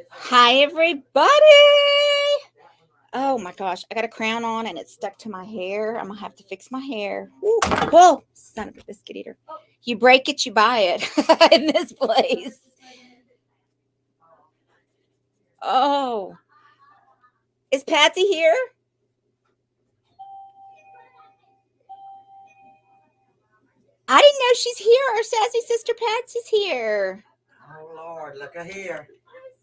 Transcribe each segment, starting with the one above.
Hi, everybody. Oh my gosh, I got a crown on and it's stuck to my hair. I'm gonna have to fix my hair. Ooh. Whoa, son of a biscuit eater. You break it, you buy it in this place. Oh, is Patsy here? I didn't know she's here. Our sassy sister Patsy's here. Oh Lord, look at here.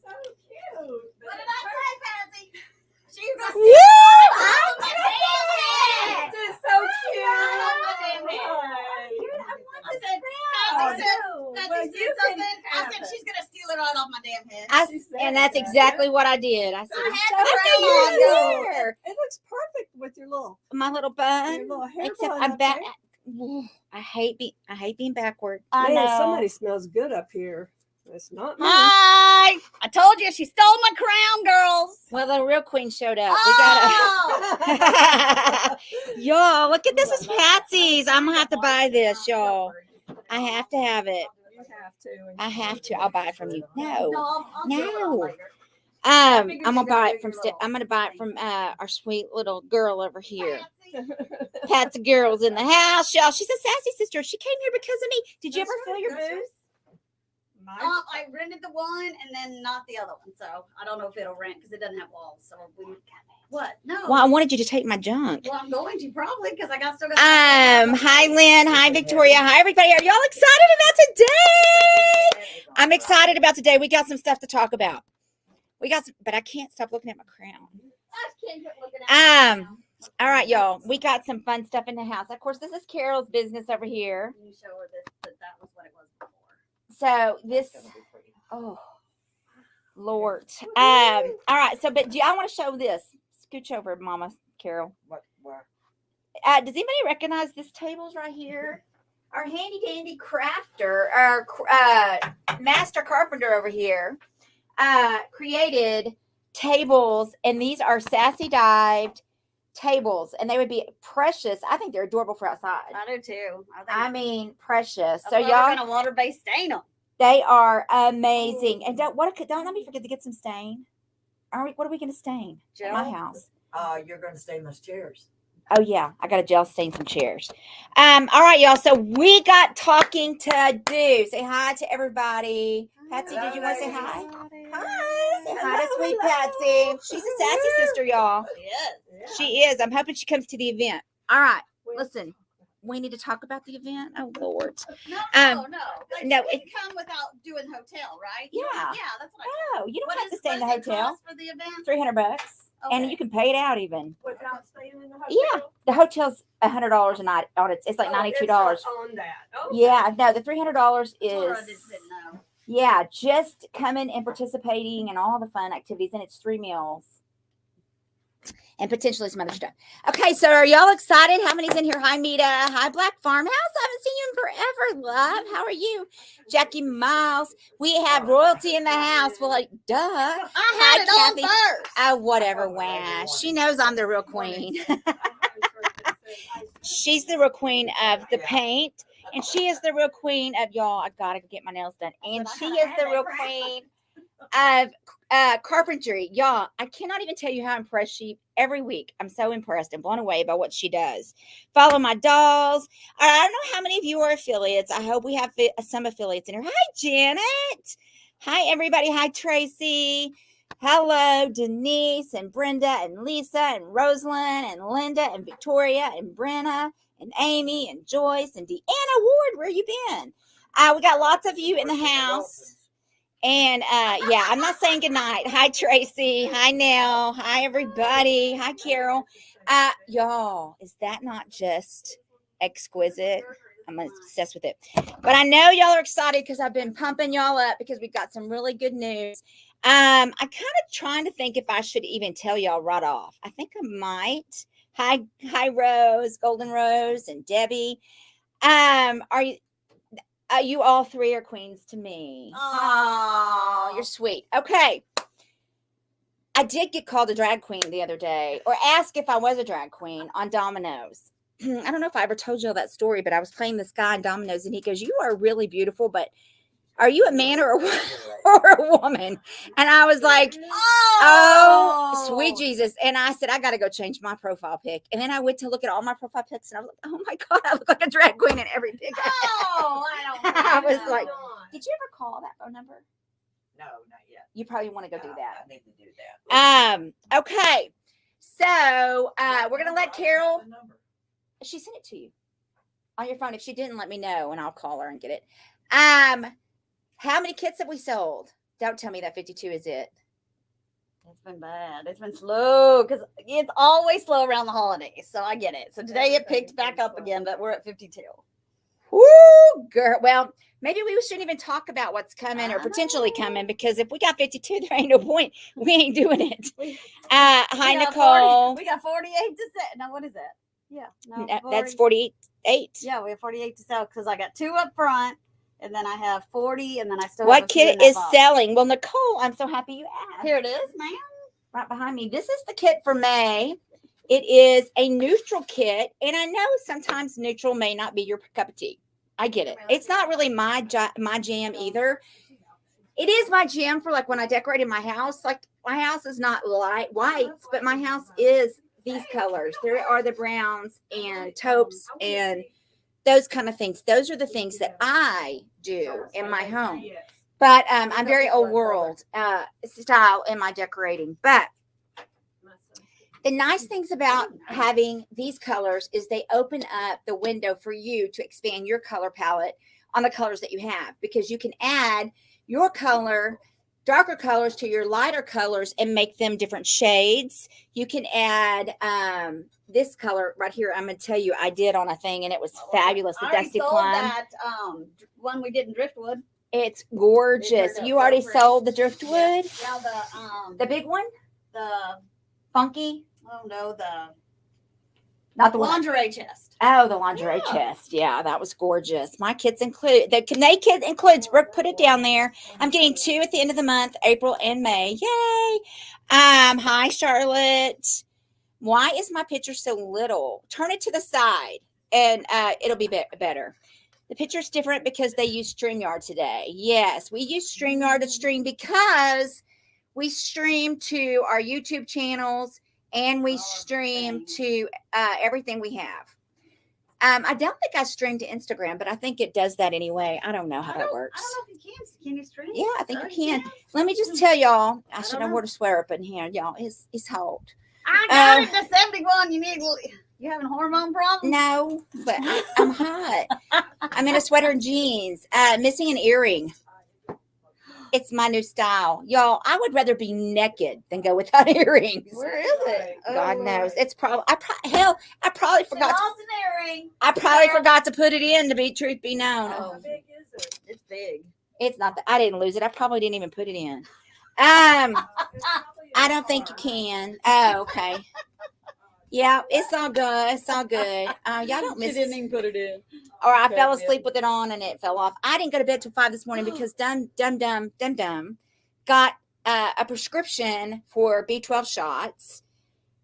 So cute. What did I say, Patsy? She's a Woo! oh, my damn This is so cute. I said she's gonna steal it right off my damn head. And that's exactly what I did. I said, I had I the know crown you're on. here. It looks perfect with your little bun. Your little hair Except bun I'm up back. there. I hate being backward. I Man, know. somebody smells good up here. It's not me. Hi! I told you she stole my crown, girls. Well, the real queen showed up. Oh! We gotta. Y'all, look at this. Is Patsy's. I'm gonna have to buy this, y'all. I have to have it. You have to. I have to. I'll buy it from you. No. I'll do it No. later. I'm gonna buy it from. I'm gonna buy it from our sweet little girl over here. Patsy girl's in the house, y'all. She's a sassy sister. She came here because of me. Did you ever fill your booth? I rented the one and then not the other one, so I don't know if it'll rent because it doesn't have walls. So we what? No. Well, I wanted you to take my junk. Well, I'm going to probably because I still got. Hi Lynn. Hi Victoria. Hi everybody. Are y'all excited about today? I'm excited about today. We got some stuff to talk about. But I can't stop looking at my crown. I can't quit looking at it now. All right, y'all. We got some fun stuff in the house. Of course, this is Carol's business over here. You show her this, but that was what it was before. So this, oh Lord. All right. So, but I want to show this. Scooch over, Mama Carol. Where? Does anybody recognize this tables right here? Our handy dandy crafter, our master carpenter over here, created tables, and these are sassy dived tables, and they would be precious. I think they're adorable for outside. I do too. I mean, precious. So So y'all y'all, gonna water-based stain them. they are amazing. And don't let me forget to get some stain. What are we going to stain at my house? You're going to stay in those chairs. Oh yeah, I got to gel stain some chairs. All right, y'all. So we got talking to do. Say hi to everybody. Patsy, did you want to say hi? Hi. Say hi to sweet Patsy. She's a sassy sister, y'all. Yes. She is. I'm hoping she comes to the event. All right. Listen, we need to talk about the event. Oh Lord. No. Like, no, we can come without doing hotel, right? Yeah. Yeah, that's what I. Oh, you don't What have to is stay in the what does it hotel. cost for the event? $300, and Okay. you can pay it out even. Without staying in the hotel? Yeah, the hotel's $100 a night. On it's like $92. It's not on that. Okay. Yeah, no, the $300 That's what I is. just didn't know. Yeah, just coming and participating in all the fun activities, and it's 3 meals. And potentially some other stuff. Okay, so are y'all excited? How many's in here? Hi, Mita. Hi, Black Farmhouse. I haven't seen you in forever, love. How are you? Jackie Miles. We have royalty in the house. Well, like, duh. I had Hi, it on Kathy. first. Oh, whatever, wah. She knows I'm the real queen. She's the real queen of the paint. And she is the real queen of, y'all, I gotta go get my nails done. And she is the real queen of carpentry. Y'all, I cannot even tell you how impressed every week. I'm so impressed and blown away by what she does. Follow my dolls. I don't know how many of you are affiliates. I hope we have some affiliates in here. Hi, Janet. Hi, everybody. Hi, Tracy. Hello, Denise and Brenda and Lisa and Rosalind and Linda and Victoria and Brenna and Amy and Joyce and Deanna Ward. Where you been? We got lots of you in the house. And yeah, I'm not saying goodnight. Hi, Tracy. Hi, Nell. Hi, everybody. Hi, Carol. Y'all, is that not just exquisite? I'm obsessed with it. But I know y'all are excited because I've been pumping y'all up because we've got some really good news. I'm kind of trying to think if I should even tell y'all right off. I think I might. Hi, Rose, Golden Rose, and Debbie. Are you? You all three are queens to me. Oh, you're sweet. Okay. I did get called a drag queen the other day, or asked if I was a drag queen on Domino's. I don't know if I ever told you all that story, but I was playing this guy in Domino's, and he goes, "You are really beautiful, but are you a man or a, or a woman? And I was like, oh, sweet Jesus. And I said, I got to go change my profile pic. And then I went to look at all my profile pics and I was like, oh my God, I look like a drag queen in every pic. Oh, I don't I was know. like, did you ever call that phone number? No, not yet. You probably want to go do that. I need to do that. Okay. So we're going to let Carol, The number. she sent it to you on your phone. If she didn't, let me know and I'll call her and get it. How many kits have we sold? Don't tell me that 52 is it. It's been bad. It's been slow because it's always slow around the holidays. So I get it. So today it picked back up again, but we're at 52. Woo, girl. Well, maybe we shouldn't even talk about what's coming or potentially coming because if we got 52, there ain't no point. We ain't doing it. Hi, Nicole. We got 48 to sell. No, what is that? Yeah. No, That's 48. Yeah, we have 48 to sell because I got 2 up front and then I have 40 and then I still have What a few in kit that is box. selling? Well, Nicole, I'm so happy you asked. Here it is, ma'am. Right behind me. This is the kit for May. It is a neutral kit. And I know sometimes neutral may not be your cup of tea. I get it. It's not really my jam either. It is my jam for like when I decorated my house. Like my house is not light whites, but my house is these colors. There are the browns and taupes and those kind of things. Those are the things that I do in my home. But I'm very old world style in my decorating. But the nice things about having these colors is they open up the window for you to expand your color palette on the colors that you have because you can add your color, darker colors to your lighter colors and make them different shades. You can add this color right here. I'm going to tell you, I did on a thing and it was fabulous. The I already Dusty sold Plum. that one we did in Driftwood. It's gorgeous. It turned out You so already pretty. sold the Driftwood? Yeah, The big one? the Funky? oh no, the Not the one. lingerie chest. Oh, the lingerie Yeah. chest. Yeah, that was gorgeous. My kids include the kit includes Brooke put it down there. I'm getting 2 at the end of the month, April and May. Yay. Hi Charlotte. Why is my picture so little? Turn it to the side and it'll be better. The picture's different because they use StreamYard today. Yes, we use StreamYard to stream because we stream to our YouTube channels and we stream to everything we have. I don't think I stream to Instagram, but I think it does that anyway. I don't know how that works. I don't know if you can. Can you stream? Yeah, I think Oh, you can. Let me just tell y'all, I should know know. where to swear up in here. Y'all, it's hot. I got it to 71. You having hormone problems? No, but I'm hot. I'm in a sweater and jeans. Missing an earring. It's my new style. Y'all, I would rather be naked than go without earrings. Where is it? God Oh, knows. It's probably I probably She forgot lost an earring. I probably forgot to put it in to be truth be known. Oh. How big is it? It's big. It's not that I didn't lose it. I probably didn't even put it in. I don't think you can. Oh, okay. Yeah, it's all good. It's all good. Y'all don't miss. even put it in. Or I fell asleep with it on and it fell off. I didn't go to bed till 5 this morning because dumb got a prescription for B12 shots,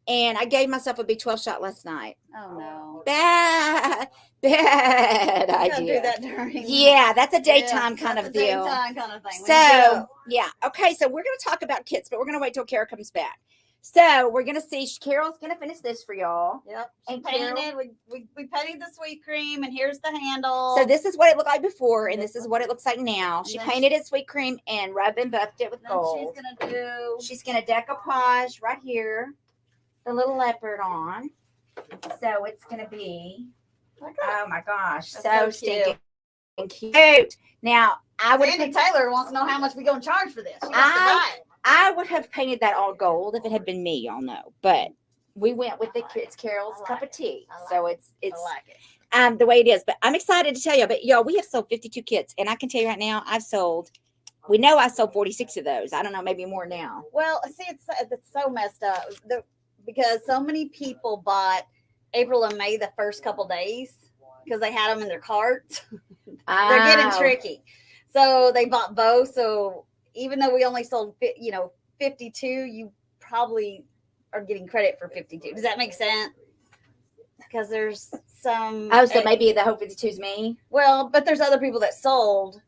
and I gave myself a B12 shot last night. Oh no. Bad You gotta idea. do that during. Yeah, that's a daytime Yeah, kind that's of a deal. Daytime kind of thing. When you So go. yeah, okay. So we're gonna talk about kits, but we're gonna wait till Kara comes back. So we're gonna see. Carol's gonna finish this for y'all. Yep. And Painted. We painted the sweet cream, and here's the handle. So this is what it looked like before, and this is what it looks like now. She And then painted it sweet cream and rubbed and buffed it with Then gold. She's gonna decoupage right here, the little leopard on. So it's gonna be, oh my gosh, That's so so cute. stinking cute. Now I would Sandy have Taylor wants to know how much we gonna charge for this. She wants to I- buy it. I would have painted that all gold if it had been me, y'all know. But we went with the kids Carol's I like cup of it. tea. I like So it. it's I like it. the way it is. But I'm excited to tell you. But y'all, we have sold 52 kits, and I can tell you right now, I sold 46 of those. I don't know, maybe more now. Well, see, it's so messed up because so many people bought April and May the first couple days because they had them in their carts. They're getting Oh. tricky, so they bought both. So even though we only sold 52, you probably are getting credit for 52. Does that make sense? Because there's some. Oh, so maybe the whole 52 is me. Well, but there's other people that sold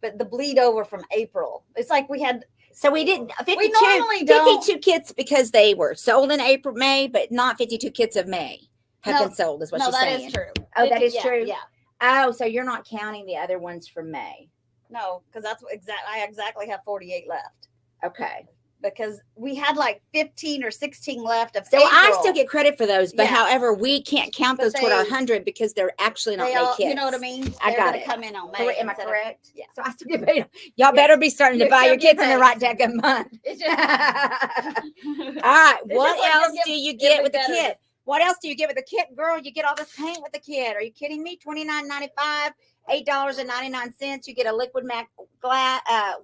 but the bleed over from April. It's like we had. So we did 52, normally don't. 52 kits because they were sold in April, May, but not 52 kits of May have No, been sold, is what no, she's that saying. is true. Oh, that is Yeah, true? Yeah. Oh, so you're not counting the other ones from May. No, because that's I exactly have 48 left. Okay. Because we had like 15 or 16 left of So April. I still get credit for those, but Yeah. however, we can't count But those toward our they- 100 because they're actually not They May all, kits. you know what I mean? I They're got gonna it. come in on May. Correct. Am I instead of- correct? Yeah. So I still get paid. Y'all Yes. better be starting to You buy still your get kits in the paid. right deck of month. It's just, All right. It's What just like else you're do you it'll get be with the better. kit? What else do you get with the kit, girl? You get all this paint with the kit. Are you kidding me? $29.95, $8.99. You get a liquid matte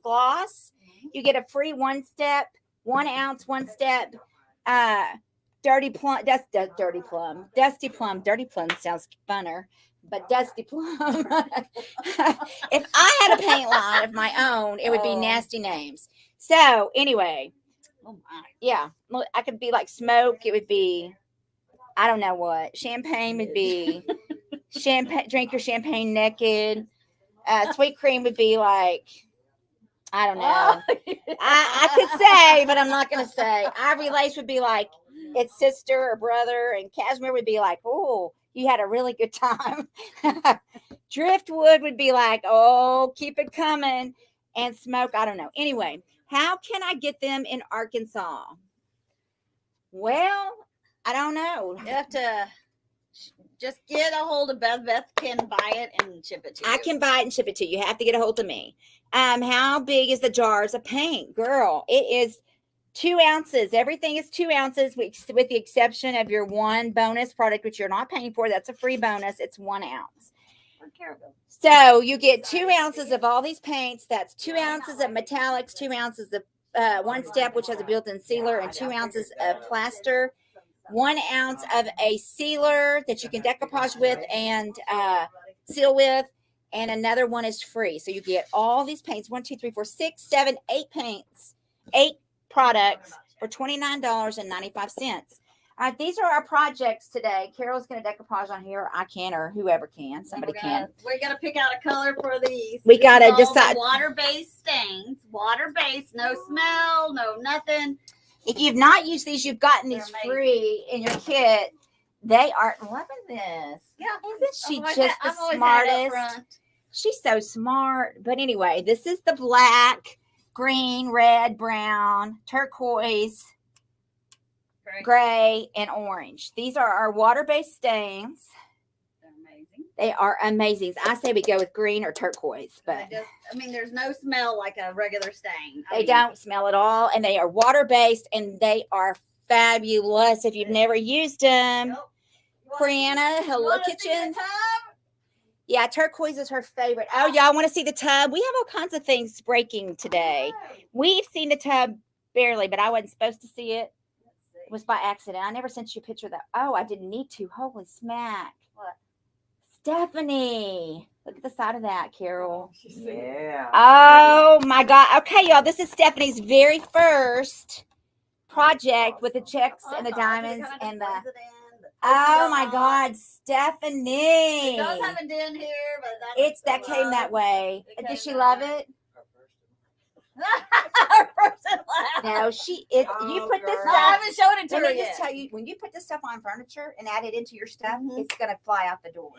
gloss. You get a free 1-step, 1 ounce, 1-step. Dirty plum. That's dirty plum. Dusty plum. Dirty plum sounds funner, but dusty plum. If I had a paint line of my own, it would be Oh. nasty names. So anyway. oh my. Yeah, well, I could be like smoke. It would be, I don't know what. Champagne would be champagne. Drink your champagne naked. Sweet cream would be like, I don't know. I could say, but I'm not gonna say. Ivory lace would be like its sister or brother, and cashmere would be like, oh, you had a really good time. Driftwood would be like, oh, keep it coming. And smoke, I don't know. Anyway, how can I get them in Arkansas? Well, I don't know. You have to just get a hold of Beth. Beth can buy it and ship it to you. I can buy it and ship it to you. You have to get a hold of me. How big is the jars of paint? Girl, it is 2 ounces. Everything is 2 ounces with the exception of your one bonus product, which you're not paying for. That's a free bonus. It's 1 ounce. So you get 2 ounces of all these paints. That's 2 ounces of metallics, 2 ounces of 1-step, which has a built-in sealer, and 2 ounces of plaster, 1 ounce of a sealer that you can decoupage with and seal with, and another one is free. So you get all these paints, 1, 2, 3, 4, 6, 7, 8 paints, 8 products for $29.95. All right, these are our projects today. Carol's going to decoupage on here. Or I can, or whoever can. Somebody can. We gotta pick out a color for these. We got to All the decide. water-based stains. Water-based, no smell, no nothing. If you've not used these, you've gotten these They're amazing. free in your kit. They are loving this. Yeah. Isn't she I've always just had- the I've always had it up smartest? front. She's so smart. But anyway, this is the black, green, red, brown, turquoise, Great. gray, and orange. These are our water-based stains. They're amazing. They are amazing. I say we go with green or turquoise, but There's no smell like a regular stain. they don't smell at all. And they are water-based, and they are fabulous if you've never used them. Brianna, Hello Kitchen. Yeah, turquoise is her favorite. Oh, y'all want to see the tub? We have all kinds of things breaking today. We've seen the tub barely, but I wasn't supposed to see it. It was by accident. I never sent you a picture of that. Oh, I didn't need to. Holy smack. What? Stephanie. Look at the side of that, Carol. Yeah. Oh, my God. Okay, y'all. This is Stephanie's very first project with the checks and the diamonds and the... Oh, my God. Stephanie. It does have a den here, but It's that came that way. It Did came she that love way. it? Our person laughed. No, you Oh, put this girl. No, I stuff. haven't showed it to Let her me yet. just tell you, when you put this stuff on furniture and add it into your stuff, Mhm. it's gonna fly out the door.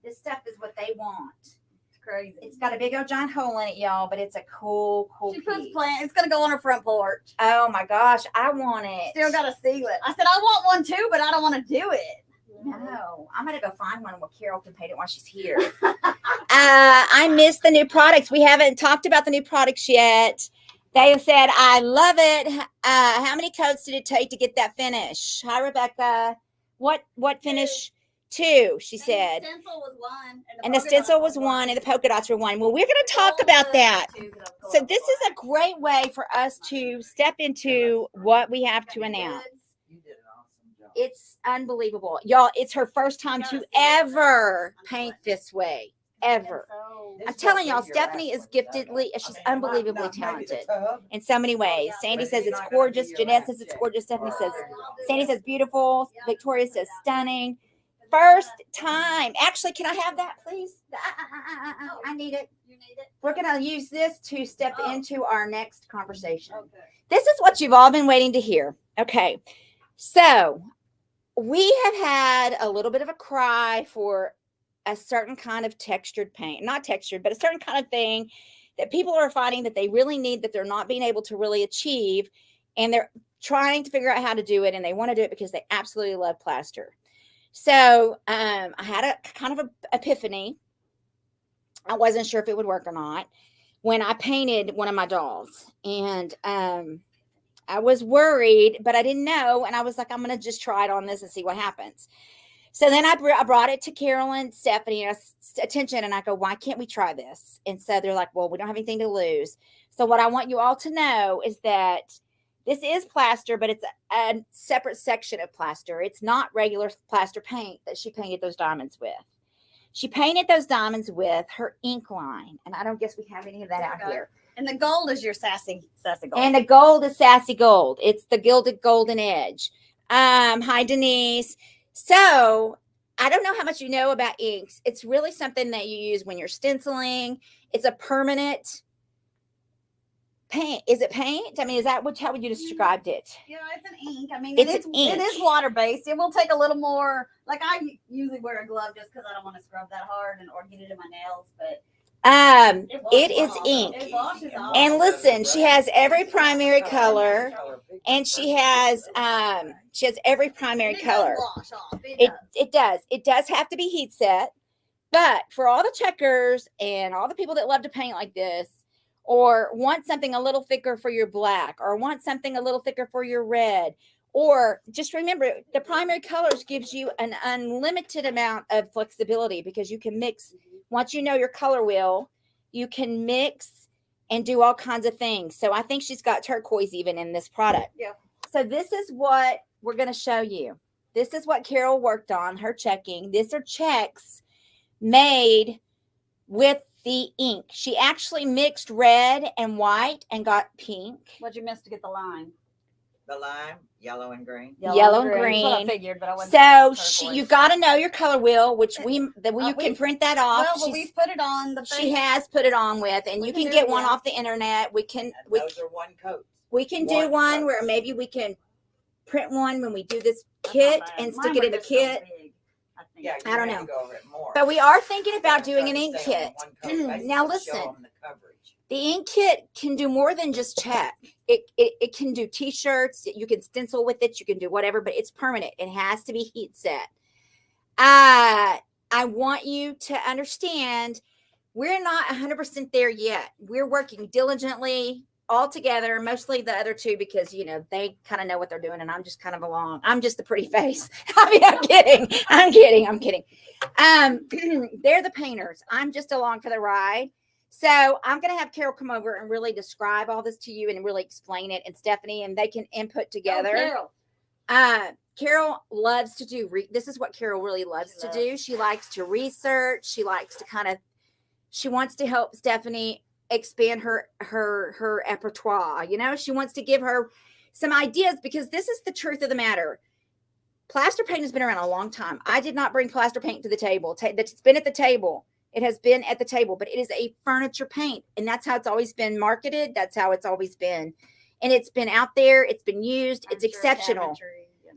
This stuff is what they want. It's crazy. It's got a big old giant hole in it, y'all, but it's a cool She puts piece. plants. It's gonna go on her front porch. Oh my gosh, I want it. Still gotta seal it. I said I want one too, but I don't want to do it. No, I'm gonna go find one where Carol can paint it while she's here. I miss the new products. We haven't talked about the new products yet. They said, I love it. How many coats did it take to get that finish? Hi, Rebecca. What finish? 2, she said. And the stencil was one. And the stencil was 1 and the polka dots were 1. Well, we're going to talk about that. So this is a great way for us to step into what we have to announce. You did an awesome job. It's unbelievable. Y'all, it's her first time to ever paint this way. Ever. I'm telling y'all, Stephanie is giftedly, she's unbelievably talented in so many ways. Sandy says it's gorgeous. Jeanette says it's gorgeous. Stephanie says, Sandy says beautiful. Victoria says stunning. first time. Actually, can I have that, please? I need it. You need it. We're going to use this to step Oh. into our next conversation. Okay. This is what you've all been waiting to hear. Okay. So we have had a little bit of a cry for a certain kind of textured paint, not textured, but a certain kind of thing that people are finding that they really need, that they're not being able to really achieve. And they're trying to figure out how to do it. And they want to do it because they absolutely love plaster. So I had a kind of an epiphany. I wasn't sure if it would work or not when I painted one of my dolls. And I was worried, but I didn't know. And I was like, I'm going to just try it on this and see what happens. So then I brought it to Carol and Stephanie attention, and I go, why can't we try this? And so they're like, well, we don't have anything to lose. So what I want you all to know is that this is plaster, but it's a separate section of plaster. It's not regular plaster paint that she painted those diamonds with. She painted those diamonds with her ink line, and I don't guess we have any of that out here. And the gold is your sassy gold. And the gold is sassy gold. It's the gilded golden edge. Hi, Denise. So I don't know how much you know about inks. It's really something that you use when you're stenciling. It's a permanent paint. Is it paint? I mean, is that how would you described it? Yeah, it's an ink. I mean, It's an ink. It is water based. It will take a little more. Like I usually wear a glove just because I don't want to scrub that hard or get it in my nails. But it is ink. It washes off. And listen, she has every primary color, and she has every primary color. Wash off. It does. It does have to be heat set. But for all the checkers and all the people that love to paint like this, or want something a little thicker for your black, or want something a little thicker for your red, or just remember, the primary colors gives you an unlimited amount of flexibility because you can mix. Once you know your color wheel, you can mix and do all kinds of things. So I think she's got turquoise even in this product. Yeah. So this is what we're going to show you. This is what Carol worked on, her checking. These are checks made with the ink. She actually mixed red and white and got pink. What'd you miss to get the lime? The lime, yellow and green. Yellow and That's what I green. figured, but I wasn't. So you got to know your color wheel, which you can print that off. Well, but we've put it on the. She has put it on with, and you can get one off the internet. Those are one coat. We can do one where maybe we can print one when we do this kit and stick it in the kit. Yeah, I don't you know. go over it more. But we are thinking about doing an Try to ink stay on kit. one coat, basically Now to listen. show 'em the coverage. The ink kit can do more than just check. It can do t-shirts. You can stencil with it. You can do whatever, but it's permanent. It has to be heat set. I want you to understand we're not 100% there yet. We're working diligently all together, mostly the other two, because, they kind of know what they're doing. And I'm just kind of along. I'm just the pretty face. I mean, I'm kidding. They're the painters. I'm just along for the ride. So I'm going to have Carol come over and really describe all this to you and really explain it, and Stephanie, and they can input together. Carol loves to do, this is what Carol really loves to do. She likes to research. She likes to she wants to help Stephanie expand her repertoire. She wants to give her some ideas, because this is the truth of the matter. Plaster paint has been around a long time. I did not bring plaster paint to the table. It's been at the table. It has been at the table, but it is a furniture paint, and that's how it's always been marketed. That's how it's always been. And it's been out there. It's been used. It's exceptional.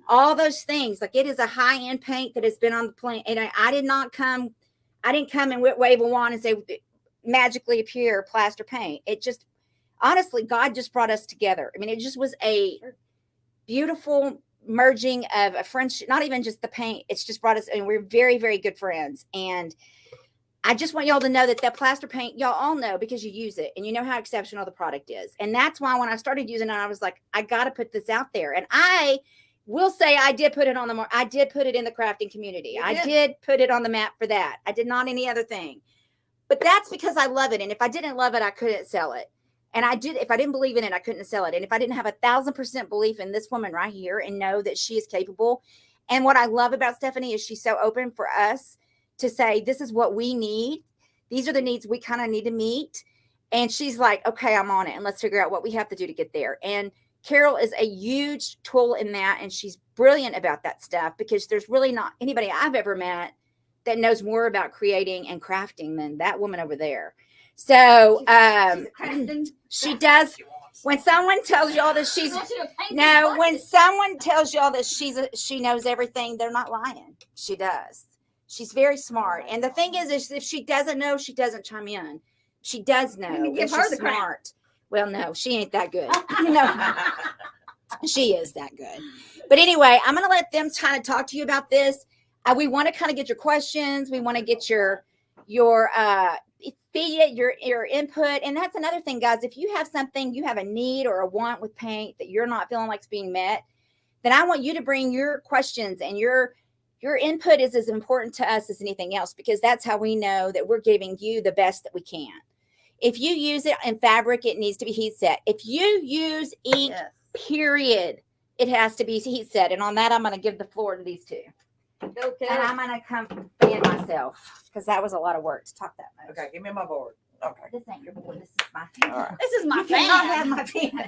All those things. Like, it is a high-end paint that has been on the plane. And I didn't come and wave a wand and say, magically appear plaster paint. It just, honestly, God just brought us together. I mean, it just was a beautiful merging of a friendship, not even just the paint. It's just brought us, and we're very, very good friends. And I just want y'all to know that plaster paint, y'all all know, because you use it and you know how exceptional the product is. And that's why when I started using it, I was like, I got to put this out there. And I will say I did put it on I did put it in the crafting community. I did put it on the map for that. I did not any other thing. But that's because I love it. And if I didn't love it, I couldn't sell it. And if I didn't believe in it, I couldn't sell it. And if I didn't have 1,000% belief in this woman right here and know that she is capable. And what I love about Stephanie is she's so open for us to say, this is what we need. These are the needs we kind of need to meet. And she's like, okay, I'm on it. And let's figure out what we have to do to get there. And Carol is a huge tool in that, and she's brilliant about that stuff because there's really not anybody I've ever met that knows more about creating and crafting than that woman over there. So she does. When someone tells y'all that when someone tells y'all that she knows everything, they're not lying. She does. She's very smart. And the thing is if she doesn't know, she doesn't chime in. She does know. Give her the smart. Well, no, she ain't that good. No, she is that good. But anyway, I'm going to let them kind of talk to you about this. We want to kind of get your questions. We want to get your feed it, your input. And that's another thing, guys. If you have something, you have a need or a want with paint that you're not feeling like it's being met, then I want you to bring your questions, and your input is as important to us as anything else, because that's how we know that we're giving you the best that we can. If you use it in fabric, it needs to be heat set. If you use ink, period, it has to be heat set. And on that, I'm going to give the floor to these two. Okay. And I'm going to come fan myself because that was a lot of work to talk that much. Okay, give me my board. Okay. This ain't your board. This is my fan. All right. This is my You cannot have fan. my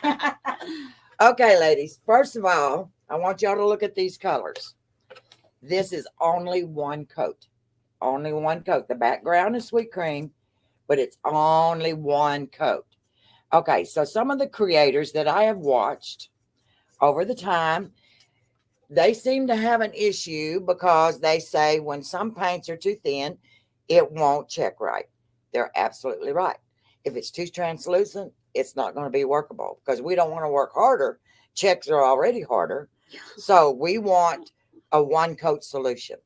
fan. Okay, ladies. First of all, I want y'all to look at these colors. This is only one coat. Only one coat. The background is sweet cream, but it's only one coat. Okay, so some of the creators that I have watched over the time, they seem to have an issue because they say when some paints are too thin, it won't check right. They're absolutely right. If it's too translucent, it's not going to be workable because we don't want to work harder. Checks are already harder. So we want a one coat solution.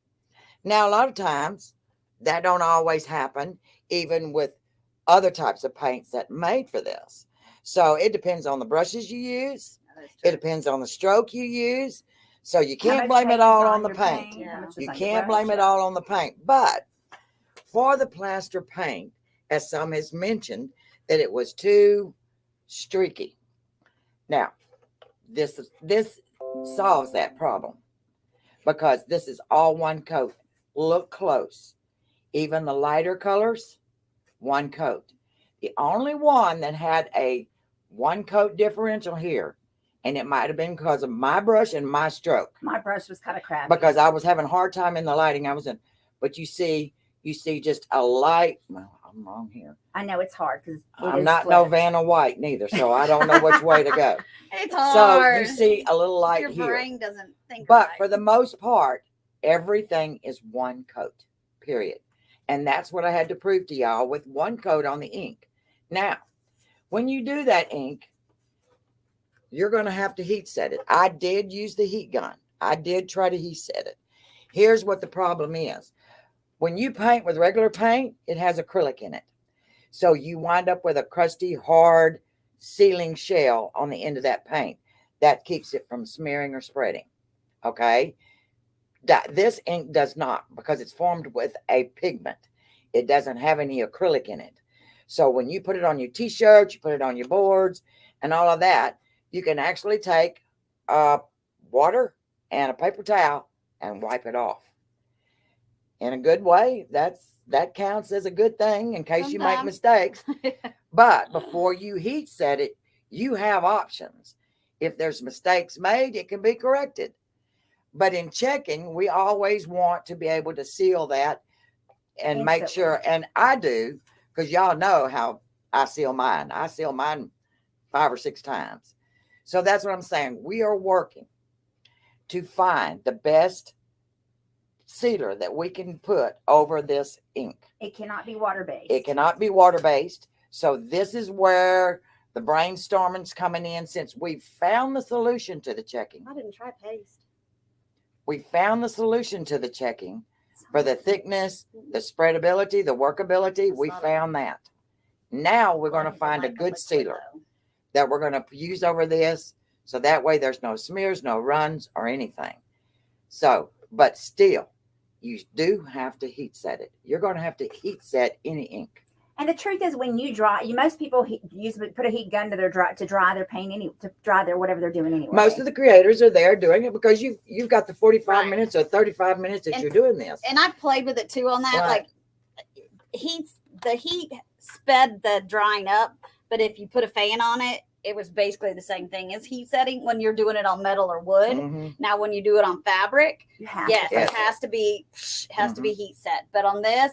Now, a lot of times that don't always happen, even with other types of paints that made for this. So it depends on the brushes you use. It depends on the stroke you use. So you can't blame it all on the paint. You can't blame it all on the paint. But for the plaster paint, as some has mentioned, that it was too streaky. Now, this solves that problem because this is all one coat. Look close. Even the lighter colors, one coat. The only one that had a one coat differential here, and it might have been because of my brush and my stroke. My brush was kind of crappy. Because I was having a hard time in the lighting I was in. But you see just a light. Well, I'm wrong here. I know it's hard because I'm not no Vanna White neither, so I don't know which way to go. It's So hard. you see a little light Your here. brain doesn't think But right. for the most part, everything is one coat, period. And that's what I had to prove to y'all with one coat on the ink. Now, when you do that ink, you're going to have to heat set it. I did use the heat gun. I did try to heat set it. Here's what the problem is. When you paint with regular paint, it has acrylic in it. So you wind up with a crusty, hard sealing shell on the end of that paint. That keeps it from smearing or spreading. Okay? This ink does not, because it's formed with a pigment. It doesn't have any acrylic in it. So when you put it on your t-shirts, you put it on your boards and all of that, you can actually take water and a paper towel and wipe it off. In a good way, that counts as a good thing in case you make mistakes. But before you heat set it, you have options. If there's mistakes made, it can be corrected. But in checking, we always want to be able to seal that and make sure. And I do, because y'all know how I seal mine. I seal mine 5 or 6 times. So that's what I'm saying. We are working to find the best sealer that we can put over this ink. It cannot be water-based. It cannot be water-based. So this is where the brainstorming's coming in, since we found the solution to the checking. I didn't try paste. We found the solution to the checking for the thickness, the spreadability, the workability. We found that. Now we're going to find a good sealer that we're going to use over this. So that way there's no smears, no runs or anything. So, but still, you do have to heat set it. You're going to have to heat set any ink. And the truth is, when you dry, most people put a heat gun to dry their paint to dry their whatever they're doing anyway. Most of the creators are there doing it because you've got the 45 minutes or 35 minutes that you're doing this. And I played with it too on that. Right. Like the heat sped the drying up, but if you put a fan on it, it was basically the same thing as heat setting when you're doing it on metal or wood. Mhm. Now, when you do it on fabric, You have yes, to it fix it. has to be heat set. But on this,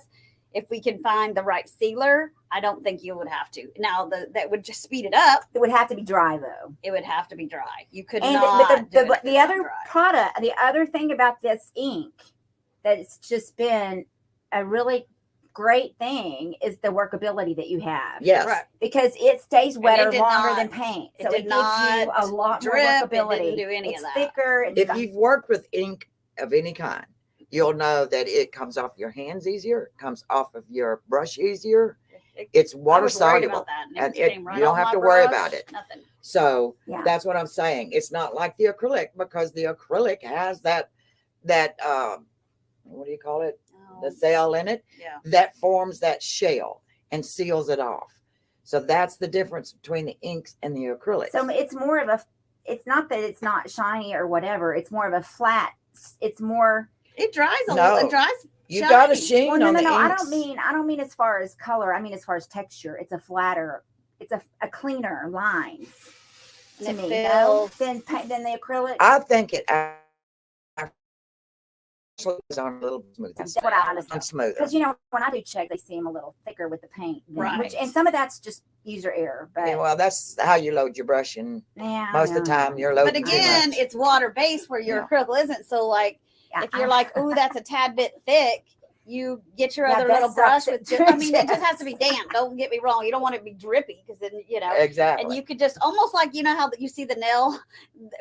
if we can find the right sealer, I don't think you would have to. Now, that would just speed it up. It would have to be dry though. It would have to be dry. You could And not. but do it if the it's not other dry. product, the other thing about this ink that's just been a really great thing is the workability that you have. Yes. Right. Because it stays wetter did longer not- than paint. it So did it gives you not a lot drip, more it workability. didn't do any of It's that. thicker. It's If you've worked with ink of any kind, you'll know that it comes off your hands easier, it comes off of your brush easier. It's I water was worried soluble. about that, and it came right you don't off have my to worry brush, about it. Nothing. So Yeah. that's what I'm saying. It's not like the acrylic, because the acrylic has that what do you call it? The cell in it Yeah. that forms that shell and seals it off. So that's the difference between the inks and the acrylics. So it's more of a. It's not that it's not shiny or whatever. It's more of a flat. It's more. It dries a No. little. It dries. You got a shiny. sheen Well, no, on no, the no. inks. I don't mean as far as color. I mean as far as texture. It's a flatter. It's a cleaner lines to And it me. No? feels- Than the acrylic. I think it actually is on a little smoother. That's what I understand. And smoother. Because when I do check, they seem a little thicker with the paint, Right. and some of that's just user error. But Yeah, well, that's how you load your brush, and yeah, I most of the know. time you're loading But too again, much. it's water based where your Yeah. acrylic isn't. So like, Yeah, if you're like, oh, that's a tad bit thick, you get your Yeah, other that little brush sucks. with. I mean, it just has to be damp. Don't get me wrong. You don't want it to be drippy because then Exactly. And you could just almost like how you see the nail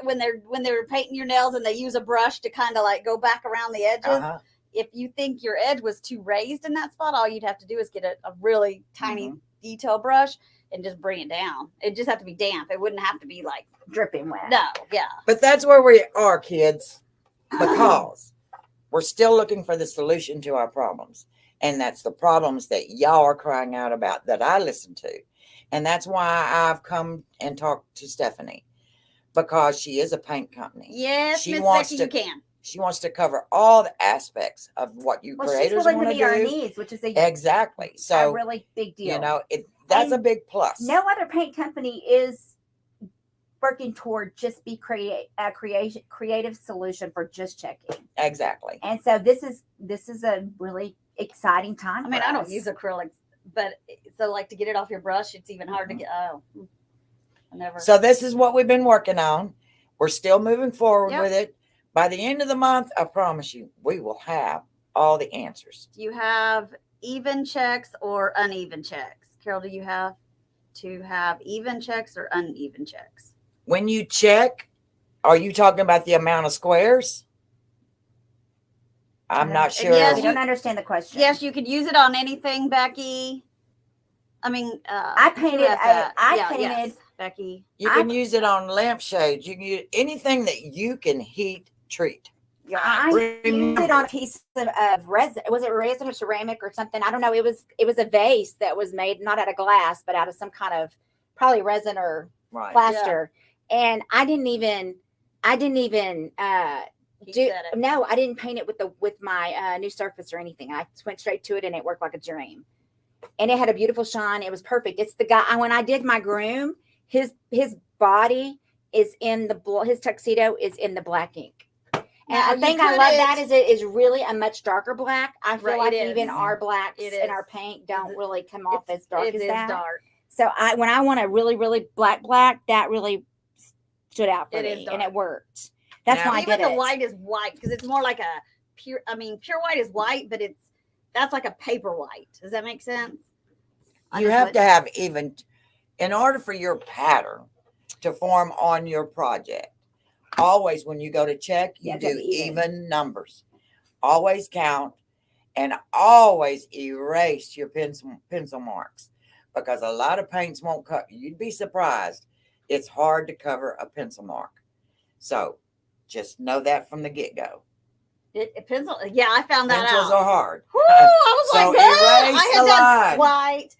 when they're painting your nails and they use a brush to kind of like go back around the edges. Uh-huh. If you think your edge was too raised in that spot, all you'd have to do is get a really tiny Mm-hmm. detail brush and just bring it down. It just have to be damp. It wouldn't have to be like dripping wet. no, yeah. But that's where we are, kids, because we're still looking for the solution to our problems. And that's the problems that y'all are crying out about that I listen to. And that's why I've come and talked to Stephanie, because she is a paint company. Yes, She Miss wants Becky, to- you can. She wants to cover all the aspects of what you Well, she's creators willing want to to meet our do. needs, which is a Exactly. So, really big deal. that's a And big plus. No other paint company is working toward just be creative solution for just checking. Exactly. And so this is a really exciting time. I mean, for I don't us. use acrylics, but so like to get it off your brush, it's even hard to get. Oh, I never. So this is what we've been working on. We're still moving forward Yep. with it. By the end of the month, I promise you, we will have all the answers. Do you have even checks or uneven checks? Carol, do you have to have even checks or uneven checks? When you check, are you talking about the amount of squares? I'm not sure. Yes, I don't understand the question. Yes, you could use it on anything, Becky. I mean, I who painted. has that? I Yeah, painted. yes, Becky. You can use it on lampshades. You can use anything that you can heat treat. I used it on a piece of resin. Was it resin or ceramic or something? I don't know. It was a vase that was made not out of glass, but out of some kind of probably resin or Right. plaster. And I didn't even He do said it. no. I didn't paint it with my new surface or anything. I went straight to it and it worked like a dream. And it had a beautiful shine. It was perfect. It's the guy when I did my groom. His body is in his tuxedo is in the black ink. And Now, I think you I love couldn't- that is it is really a much darker black. I feel Right, like it even is. our blacks It in our is. paint don't really come off as dark It as is that. dark. So when I want a really, really black, that really stood out for It is me dark. and it worked. That's Now, why I Even did the it. white is white because it's more like a pure. I mean, pure white is white, but that's like a paper white. Does that make sense? You have to have even, in order for your pattern to form on your project, always when you go to check, you Yeah, it's gotta do be even. even numbers. Always count and always erase your pencil marks, because a lot of paints won't cut. You'd be surprised. It's hard to cover a pencil mark. So just know that from the get-go. Pencil. Yeah, I found that Pencils out. are hard. Woo, I was So like, "What?" erase I the had done line. white,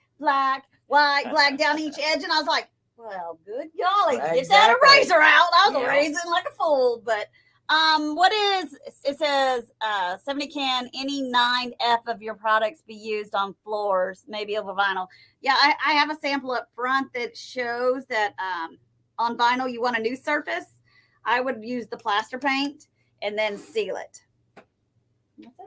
black down each edge, and I was like, well, good golly, get that Exactly. eraser out. I was Yeah. erasing like a fool, but What is it says 70 can any 9F of your products be used on floors, maybe over vinyl? Yeah, I have a sample up front that shows that on vinyl you want a new surface. I would use the plaster paint and then seal it. That's it.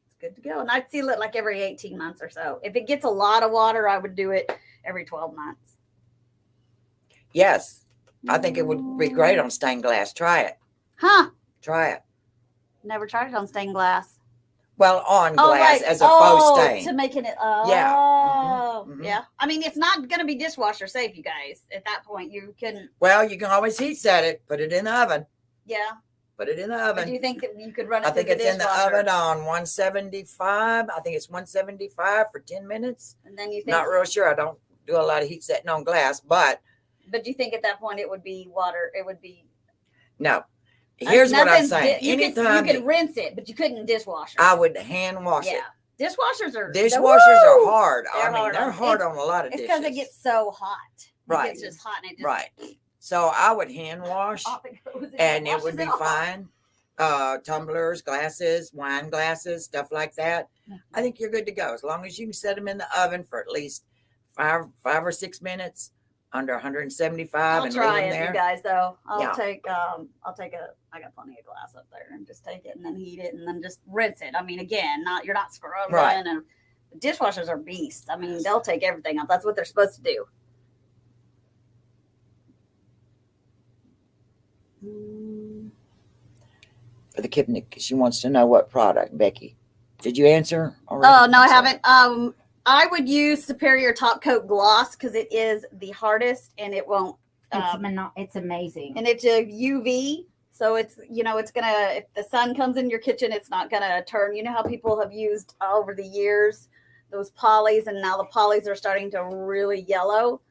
It's good to go. And I'd seal it like every 18 months or so. If it gets a lot of water, I would do it every 12 months. Yes. I think it would be great on stained glass. Try it. Huh. Try it. Never tried it on stained glass. Well, on glass like, as a faux to stain. making it. Yeah. Oh, Mhm, mhm. yeah. I mean, it's not going to be dishwasher safe, you guys. At that point, you can. Well, you can always heat set it. Put it in the oven. Yeah. Put it in the But do oven. you think that you could run it I through think the it's in the dishwasher? oven on 175. I think it's 175 for 10 minutes. And then you think. Not real sure. I don't do a lot of heat setting on glass, but But do you think at that point it would be water? It would be. no. Here's what I'm nothing- saying. You Anytime could rinse it, but you couldn't dishwasher. I would hand wash Yeah. it. Dishwashers are. Dishwashers are woo! hard. They're I mean, hard they're on- hard it's- on a lot of It's dishes. because it gets so hot. Right. It's just hot and it just. Right. So I would hand wash Off it goes and it washes would be off. fine. Tumblers, glasses, wine glasses, stuff like that. I think you're good to go as long as you can set them in the oven for at least five or 6 minutes under 175 I'll and try leave it, them you there. guys. Though I'll Yeah. take I got plenty of glass up there, and just take it and then heat it and then just rinse it. I mean, again, you're not scrubbing, Right. and dishwashers are beasts. I mean, they'll take everything off. That's what they're supposed to do. For the kidney, she wants to know what product. Becky, did you answer already? Oh no, I Sorry. haven't. I would use Superior Top Coat Gloss because it is the hardest and it won't. It's amazing. And it's a UV, so it's it's gonna, if the sun comes in your kitchen, it's not gonna turn. You know how people have used over the years those polys, and now the polys are starting to really yellow.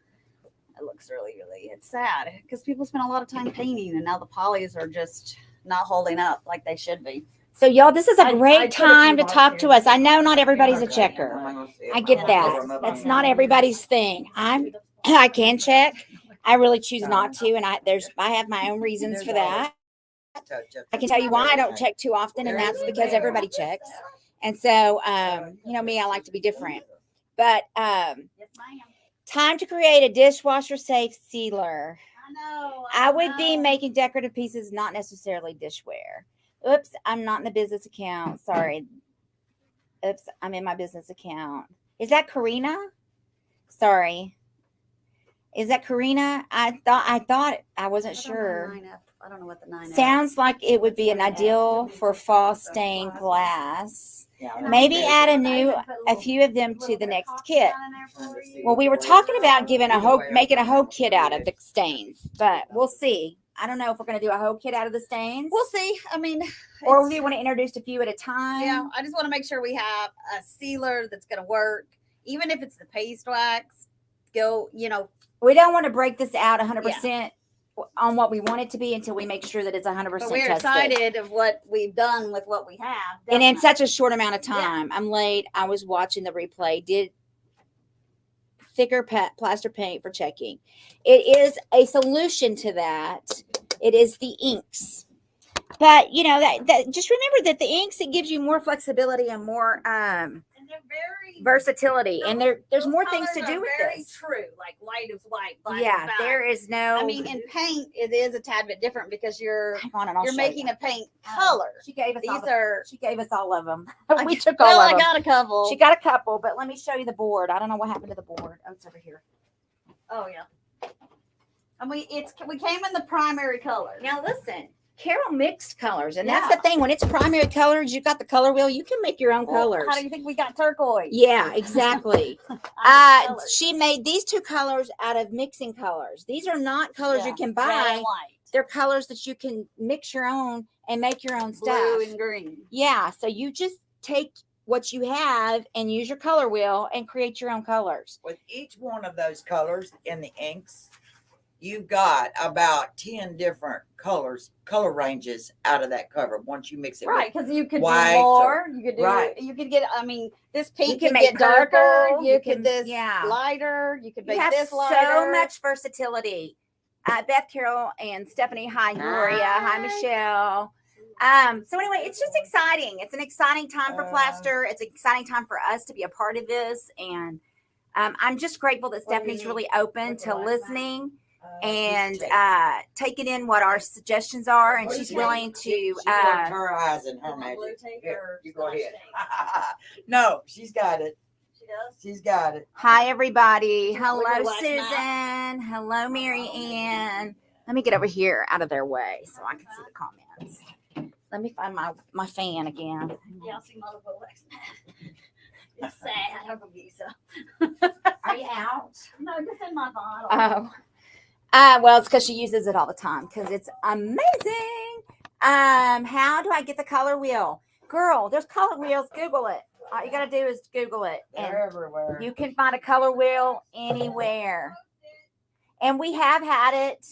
It looks really it's sad because people spend a lot of time painting, and now the polys are just not holding up like they should be. So, y'all, this is a I great put a time few to talk marks to here. us. I know not everybody's a Okay. checker. I'm gonna see if I I get can that. remove my That's hand. not everybody's thing. I can check. I really choose not to, and I have my own reasons for that. I can tell you why I don't check too often, and that's because everybody checks. And so, me, I like to be different. But Yes, ma'am. time to create a dishwasher safe sealer. I know. I would be making decorative pieces, not necessarily dishware. Oops, I'm not in the business account. Sorry. Oops, I'm in my business account. Is that Karina? Sorry. Is that Karina? I thought I wasn't sure. I don't know what the 9F. Sounds like it would be an ideal for fall stained glass. Yeah, Maybe add a few of them to the next kit. Well, we were talking about making a whole kit out of the stains, but we'll see. I don't know if we're going to do a whole kit out of the stains. We'll see. I mean, Or it's- do you want to introduce a few at a time? yeah, I just want to make sure we have a sealer that's going to work, even if it's the paste wax. We don't want to break this out 100% on what we want it to be until we make sure that it's 100% But we're tested. excited of what we've done with what we have. And in definitely. such a short amount of time. I'm late. I was watching the replay. Did thicker plaster paint for checking. It is a solution to that. It is the inks. But that just remember that the inks, it gives you more flexibility and more And they're very versatility. And there's those more things to colors do are with very this. true. Like white is white. Black Yeah, is black. there is no. I mean, in paint, it is a tad bit different because you're hang on, and I'll show making you. a paint color. She gave us all. These are. She gave us all of them. I- We took all Well, of I them. got a couple. She got a couple, but let me show you the board. I don't know what happened to the board. Oh, it's over here. Oh yeah. And we came in the primary color. Now listen, Carol mixed colors, and that's Yeah. the thing. When it's primary colors, you got the color wheel. You can make your own colors. How do you think we got turquoise? Yeah, exactly. Colors. She made these two colors out of mixing colors. These are not colors you Yeah, can red buy. and white, They're colors that you can mix your own and make your own stuff. blue and green. Yeah, so you just take what you have and use your color wheel and create your own colors. With each one of those colors in the inks, you've got about 10 different color ranges out of that cover once you mix it. Right, because you could white, do more. You could do. right. You could get. I mean, this pink can could make get darker. purple, You you could can- this yeah. lighter. You could You make have this lighter. so much versatility Beth, Carol, and Stephanie. Hi, Gloria. Hi, Michelle. So anyway, it's just exciting. It's an exciting time for Plaster. It's an exciting time for us to be a part of this. And I'm just grateful that Stephanie's really open to listening and taking in what our suggestions are. And she's willing to. She worked her eyes and her magic. Here, you go ahead. No, she's got it. She's got it. Hi, everybody. Hello, wax Susan. Hello, Mary Ann. Let me get over here out of their way so I can see the comments. Let me find my fan again. Yeah, I'll see my little wax mat. It's sad. I don't believe so. Are you out? No, just in my bottle. Oh. Well, it's because she uses it all the time because it's amazing. How do I get the color wheel? Girl, there's color wheels. Google it. All you got to do is Google it. They're everywhere. You can find a color wheel anywhere. And we have had it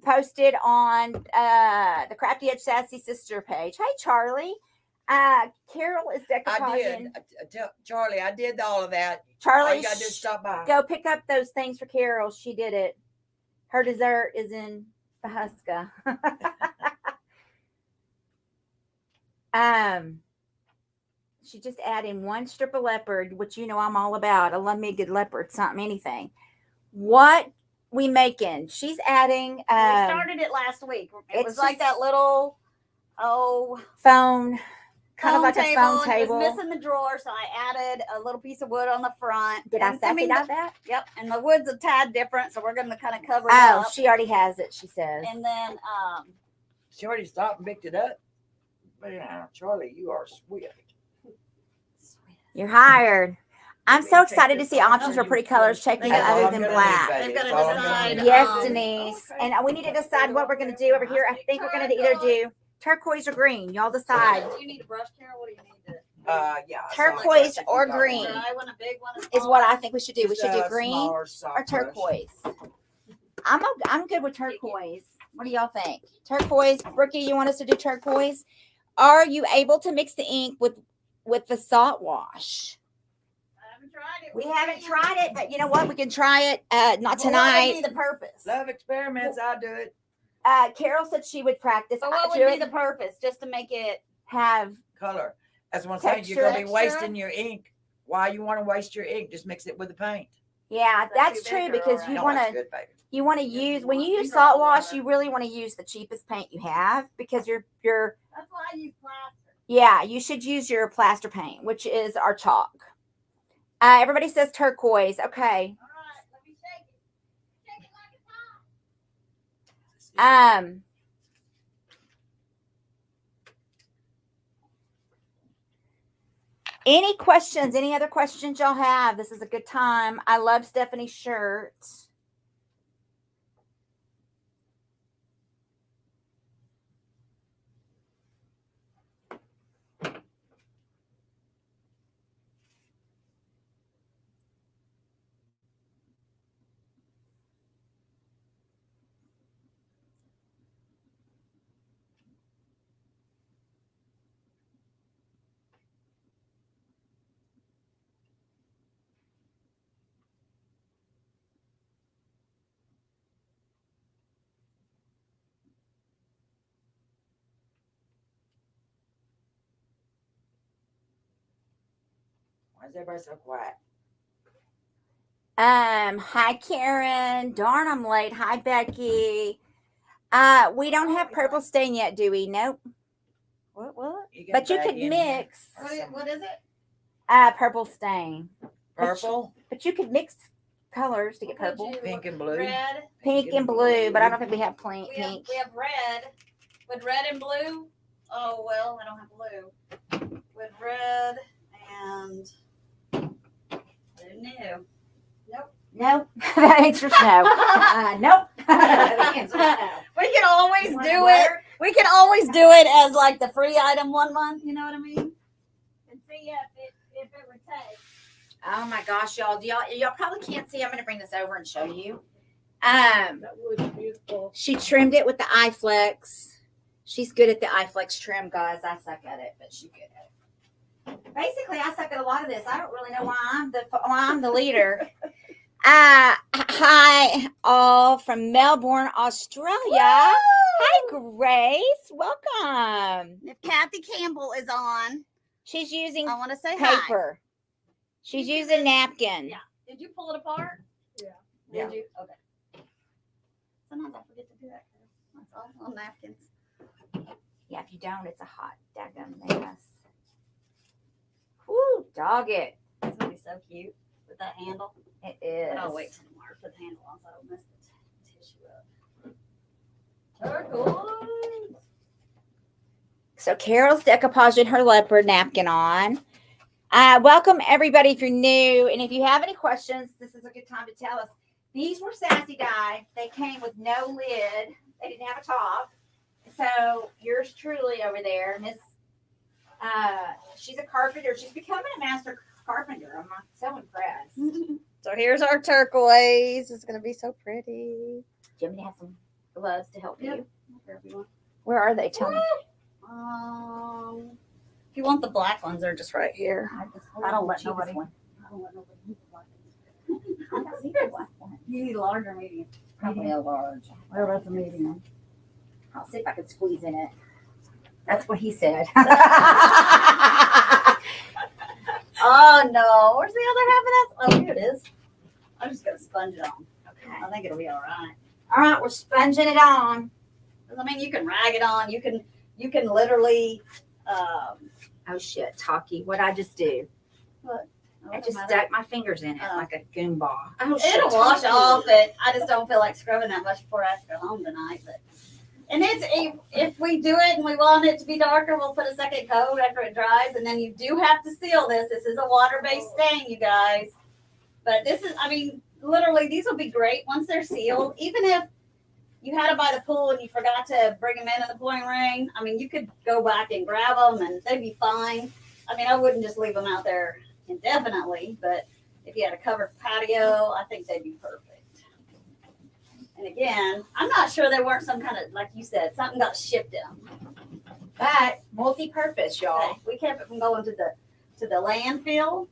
posted on the Crafty Edge Sassy Sister page. Hey, Charlie. Carol is I decorating. did. Charlie, I did all of that. All Charlie, you got to do is stop by. go pick up those things for Carol. She did it. Her dessert is in Pahuska. She just added one strip of leopard, which you know I'm all about. I love me a good leopard, something, anything. What we making? She's adding. We started it last week. It was like that little phone, kind of like table. a phone table. It was missing the drawer, so I added a little piece of wood on the front. Did I sassy dot that? Yep. And the wood's a tad different, so we're going to kind of cover it Oh, up. she already has it. She says. And then She already stopped and picked it up. Man, Charlie, you are sweet. You're hired. I'm so excited to see options for pretty colors checking That's all other I'm than gonna black. do, baby. They've got to That's all I'm gonna decide. do. Yes, Denise. And we need to decide what we're going to do over here. I think we're going to either do turquoise or green. Y'all decide. Do you need a brush, Carol? What do you need to? Yeah. Turquoise or If you got green. one. I want a big one. Is what I think we should do. We Just should do a green smaller, or soft brush. turquoise. I'm good with turquoise. What do y'all think? Turquoise, Brookie, you want us to do turquoise? Are you able to mix the ink with the salt wash? I haven't tried it. We haven't tried it, but you know what? We can try it. Not What would tonight. be the purpose? Love experiments. I do it. Carol said she would practice. So what do would be it, the purpose? Just to make it have Color. That's what I'm saying. You're gonna be Texture. wasting your ink. Why you want to waste your ink? Just mix it with the paint. yeah, that's too true big or because all you No, want that's to good, baby. you want to use when you use salt wash, you really want to use the cheapest paint you have because you're That's why I use plaster. yeah, you should use your plaster paint, which is our chalk. Everybody says turquoise. Okay. All right, let me shake it. Shake it like a top. Any questions? Any other questions y'all have? This is a good time. I love Stephanie's shirt. Why is everybody so quiet? Hi Karen. Darn, I'm late. Hi Becky. We don't have purple stain yet, do we? Nope. What? But you got could baggy in mix What is it? purple stain. purple, But you could mix colors to get What would purple. you- pink, and blue. Red. Pink and blue, but I don't think we have pink. We have red. With red and blue. Oh well, I don't have blue. With red and new. No, that answer's no. Nope. The answer's no. We can always You want do butter? it. We can always do it as like the free item 1 month. You know what I mean? And see if it would take. Oh my gosh, y'all! Y'all probably can't see. I'm going to bring this over and show you. That would be beautiful. She trimmed it with the iFlex. She's good at the iFlex trim, guys. I suck at it, but she's good at it. Basically, I suck at a lot of this. I don't really know why I'm the leader. Hi, all from Melbourne, Australia. Hi, Grace. Welcome. If Kathy Campbell is on, She's using I want to say hi. paper. She's using napkin. Yeah. Did you pull it apart? Yeah. Did you? Okay. Sometimes I forget to do that. That's all on napkins. Yeah, if you don't, it's a hot daggum mess. Woo, dog it. It's gonna be so cute with that handle. It is. But I'll wait till tomorrow for the handle on so I don't mess the tissue up. Turquoise. So Carol's decoupaging her leopard napkin on. Welcome everybody if you're new, and if you have any questions, this is a good time to tell us. These were sassy dye. They came with no lid. They didn't have a top. So yours truly over there, Miss. She's a carpenter. She's becoming a master carpenter. I'm so impressed. So here's our turquoise. It's gonna be so pretty. Jimmy has some gloves to help you. Wherever you want. Where are they? Tell me. If you want the black ones, they're just right here. I don't let nobody. One. I don't let nobody use the black ones. I don't see the black one. You need a large or medium? Probably a large. Well, that's a medium. I'll see if I can squeeze in it. That's what he said. Oh no! Where's the other half of that? Oh, here it is. I'm just gonna sponge it on. Okay. I think it'll be all right. All right, we're sponging it on. I mean, you can rag it on. You can literally. Oh shit, Talkie, what'd I just do? I just stuck my fingers in it like a goon ball. Oh shit, It'll wash Talkie. off. But I just don't feel like scrubbing that much before I have to go home tonight. But and if we do it and we want it to be darker, we'll put a second coat after it dries, and then you do have to seal this. This is a water-based stain, you guys. But this is, I mean, literally, these will be great once they're sealed. Even if you had it by the pool and you forgot to bring them in the pouring rain, I mean, you could go back and grab them and they'd be fine. I mean, I wouldn't just leave them out there indefinitely, but if you had a covered patio, I think they'd be perfect. And again, I'm not sure they weren't some kind of, like you said, something got shipped in. But multi-purpose, y'all. Okay, we kept it from going to the landfill.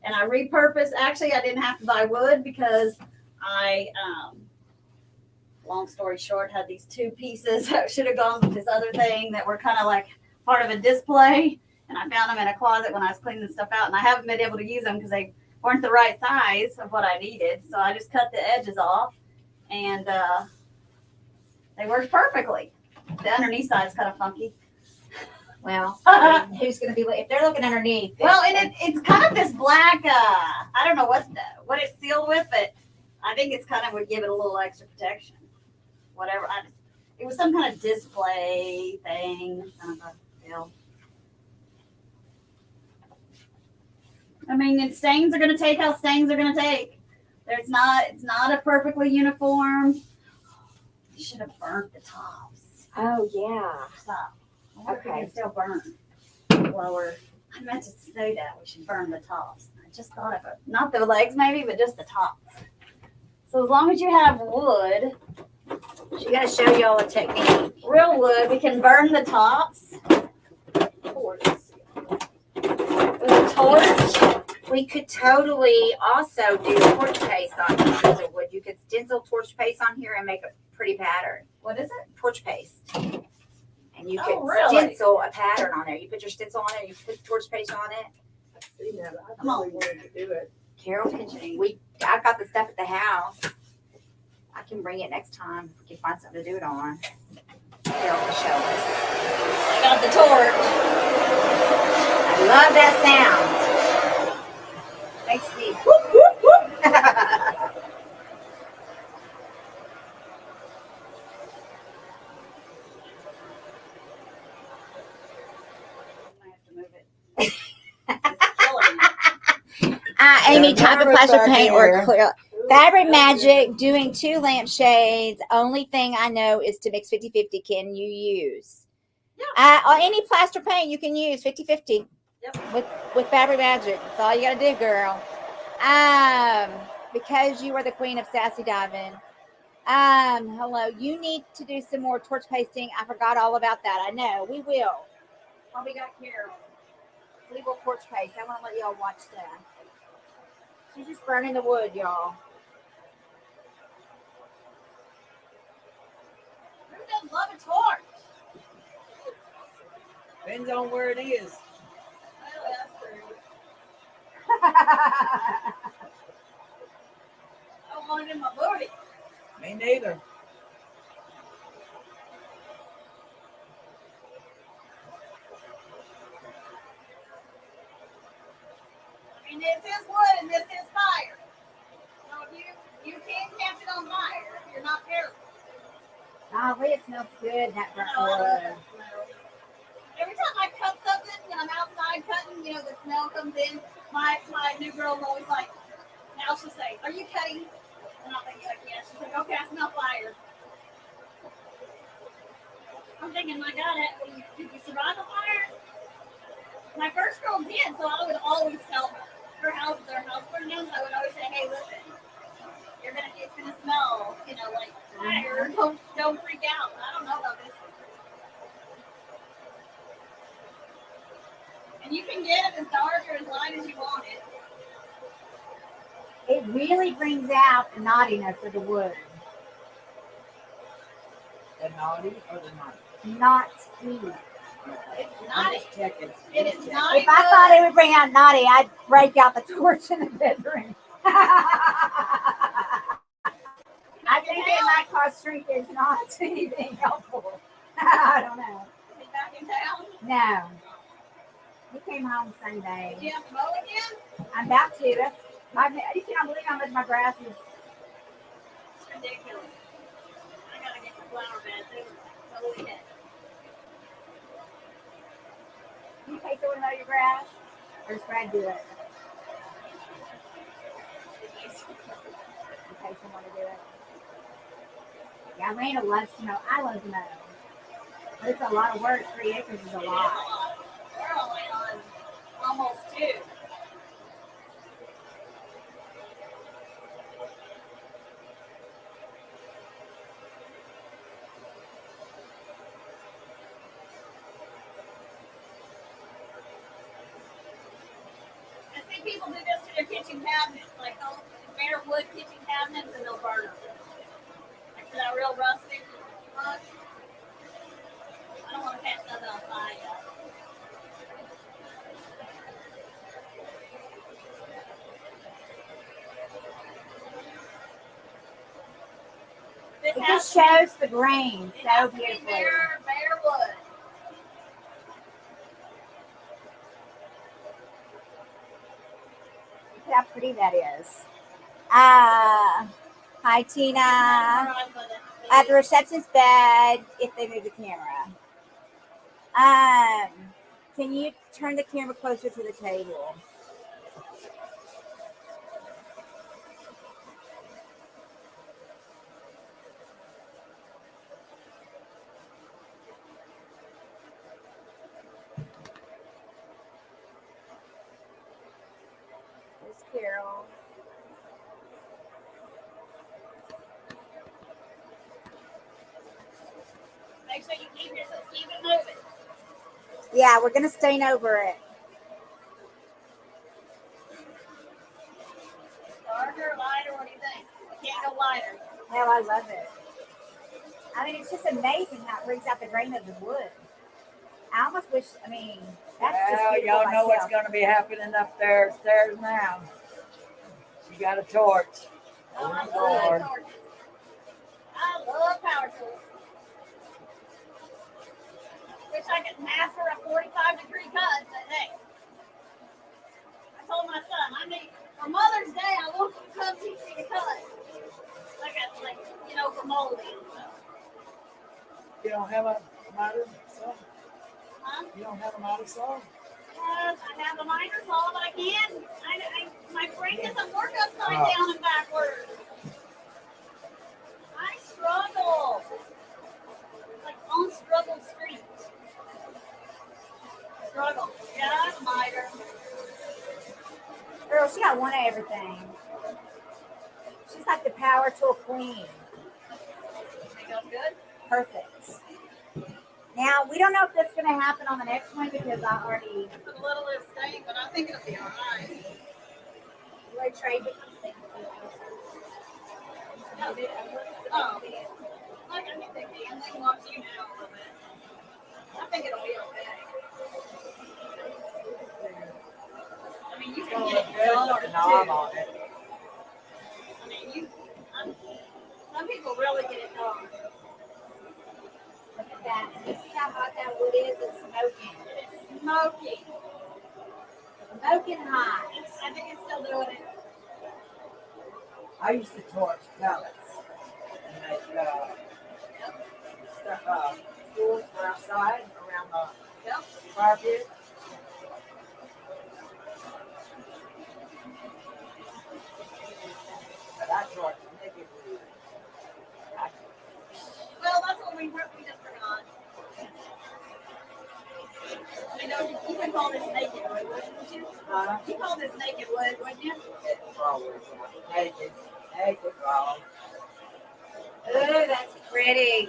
And I repurposed. Actually, I didn't have to buy wood because I, long story short, had these two pieces that should have gone with this other thing that were kind of like part of a display. And I found them in a closet when I was cleaning stuff out. And I haven't been able to use them because they weren't the right size of what I needed. So I just cut the edges off. And they worked perfectly. The underneath side is kind of funky. Well, I mean, who's going to be, if they're looking underneath. Well, and it's kind of this black, I don't know what it's sealed with, but I think it's kind of would give it a little extra protection. Whatever. It was some kind of display thing. Kind of a deal. I mean, stains are going to take how stains are going to take. It's not a perfectly uniform. You should have burnt the tops. Oh, yeah. Stop. Okay. It's still burn. Lower. I meant to say that we should burn the tops. I just thought of it. Not the legs, maybe, but just the tops. So as long as you have wood, She got to show y'all a technique. real wood, we can burn the tops. With a torch. We could totally also do torch paste on pieces of wood. You could stencil torch paste on here and make a pretty pattern. What is it? Torch paste. And you Oh, could really? stencil a pattern on there. You put your stencil on it, you put torch paste on it. I really wanted to do it. Carol, I've got the stuff at the house. I can bring it next time if we can find something to do it on. Carol will show us. I got the torch. I love that sound. Makes me whoop, whoop, whoop. I have to move it. It's killing me. Amy, Yeah, type of nervous plaster back paint or here. clear. Fabric Magic doing 2 lampshades. Only thing I know is to mix 50-50. Can you use? Or any plaster paint you can use 50-50 with Fabric Magic. That's all you got to do, girl. Because you are the queen of sassy diving. Hello. You need to do some more torch pasting. I forgot all about that. I know. We will. While we got Carol, we will torch paste. I want to let y'all watch that. She's just burning the wood, y'all. Who doesn't love a torch? Depends on where it is. Well, that's true. I don't want it in my booty. Me neither. I mean, this is wood and this is fire. So if you can catch it on fire if you're not careful. Golly, it smells good, that burnt I love wood. that smell. Every time I cut something and I'm outside cutting, you know, the smell comes in. My new girl's always like, now she'll say, "Are you cutting?" And I'll think like, "Yeah." She's like, "Okay, I smell fire." I'm thinking, my God, did you survive a fire? My first girl did, so I would always tell her. Their house burned down, so I would always say, "Hey, listen, it's gonna smell, you know, like fire. Don't freak out." I don't know about this one. And you can get it as dark or as light as you want it. It really brings out the naughtiness of the wood. The naughty or the naughty? Naughty. It's I'm naughty. just checking. It is naughty. If I thought it would bring out naughty, I'd break out the torch in the bedroom. I think it might cause shrinkage, not anything helpful. I don't know. Is he back in town? No. He came home Sunday. Did you have to mow again? I'm about to. You can't believe how much my grass is. It's ridiculous. I gotta get the flower bed too. Totally hit. Can you pay someone to mow your grass? Or does Brad do it? You pay someone to do it? Yeah, Randall loves to mow. I love to mow. But it's a lot of work. 3 acres is a lot. We're only on almost 2. I see people do this to their kitchen cabinets, like those bare wood kitchen cabinets, and they'll burn them. Like that real rustic look. I don't want to catch nothing on fire. It just shows the grain It so has to be beautifully. bare wood. Look how pretty that is. Hi, Tina. At the receptionist bed, if they move the camera. Can you turn the camera closer to the table? There's Carol. Make sure you keep it moving. Yeah, we're gonna stain over it. Darker, lighter, what do you think? I can't go lighter. Hell, I love it. I mean, it's just amazing how it brings out the grain of the wood. I almost wish. I mean, that's just Well, beautiful y'all know what's myself. going to be happening upstairs now. She got a torch. Oh, I Oh, Lord. love torches. I love power tools. Wish I could master a 45-degree cut, but hey. I told my son, I need, for Mother's Day, I want you to come teach me to cut. Like, you know, for molding and stuff. You don't have a miter saw? Huh? You don't have a miter saw? Yes, I have a miter saw, but I can't. My brain doesn't work upside down and backwards. I struggle. It's like on struggle street. Struggle. Yeah, I'm a miter. Girl, she got one of everything. She's like the power tool queen. Think that's good? Perfect. Now, we don't know if that's going to happen on the next one because I already. It's a little stain, but I think it'll be all right. Like trade with them. Oh, like I think they can. They want you now a little bit. I think it'll be okay. I mean, you It's can gonna get look it good dark with the knob too. on it. I mean, some people really get it dark. Look at that. You see how hot that wood is? It's smoking. It's smoking. Smoking hot. I think it's still doing it. I used to torch pellets and make stools for outside around the fire pit. But I torch naked wood. Well, that's what we just forgot. You know, you can call this naked wood, wouldn't you? You call this naked wood, wouldn't you? It's always naked raw. Oh, that's pretty.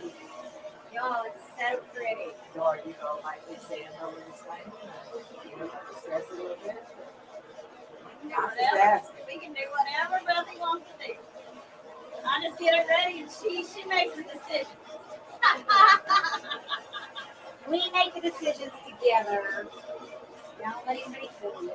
Y'all, it's so pretty. Or you know, like we sand over this thing. You know, stress it a little bit. We can do I'm just whatever. asking. We can do whatever Bethany wants to do. I just get it ready and she makes the decision. We make the decisions together. Don't let anybody fool you.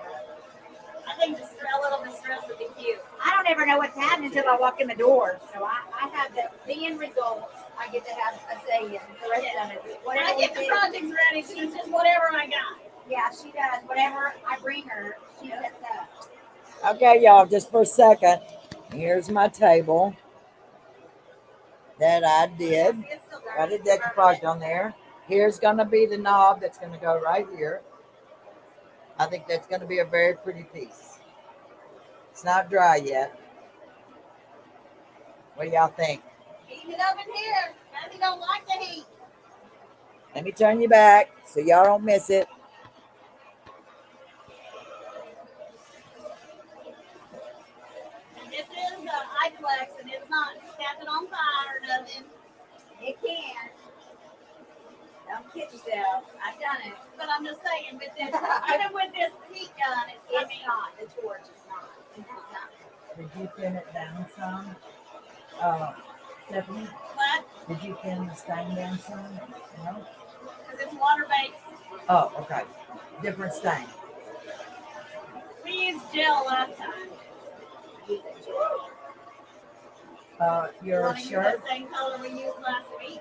I think just a little distress would be cute. I don't ever know what's happening until I walk in the door. So I have the end results. I get to have a say in the rest of it. When Whatever I get the we do. projects ready, she's just whatever I got. Yeah, she does. Whatever I bring her, she sets up. Okay, y'all, just for a second. Here's my table that I did. See, it's still dirty. I did decoupage on there. Here's gonna be the knob that's gonna go right here. I think that's gonna be a very pretty piece. It's not dry yet. What do y'all think? Heat it up in here. Bethany don't like the heat. Let me turn you back so y'all don't miss it. And this is iPlex and it's not catching on fire or nothing. It can. Don't kid yourself. I've done it. But I'm just saying, with this, even with this heat gun, It's not. The torch is not. It's not. Did you thin it down some? Stephanie, But did you thin the stain down some? No? because it's water based. Oh, okay. Different stain. We used gel last time. You Your want to use shirt? that same color we used last week?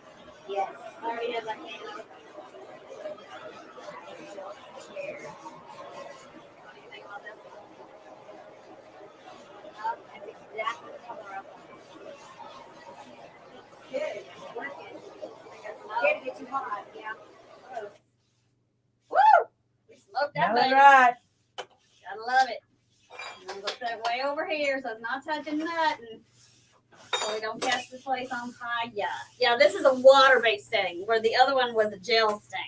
Yes. I already have that can of. That's exactly the color I want. Good. It's working. Scared to get too hot. Yeah. Woo! We smoked that Smell it baby. right. Gotta love it. I'm gonna go set way over here so it's not touching nothing. So we don't catch this place on fire. Yeah, this is a water-based stain, where the other one was a gel stain.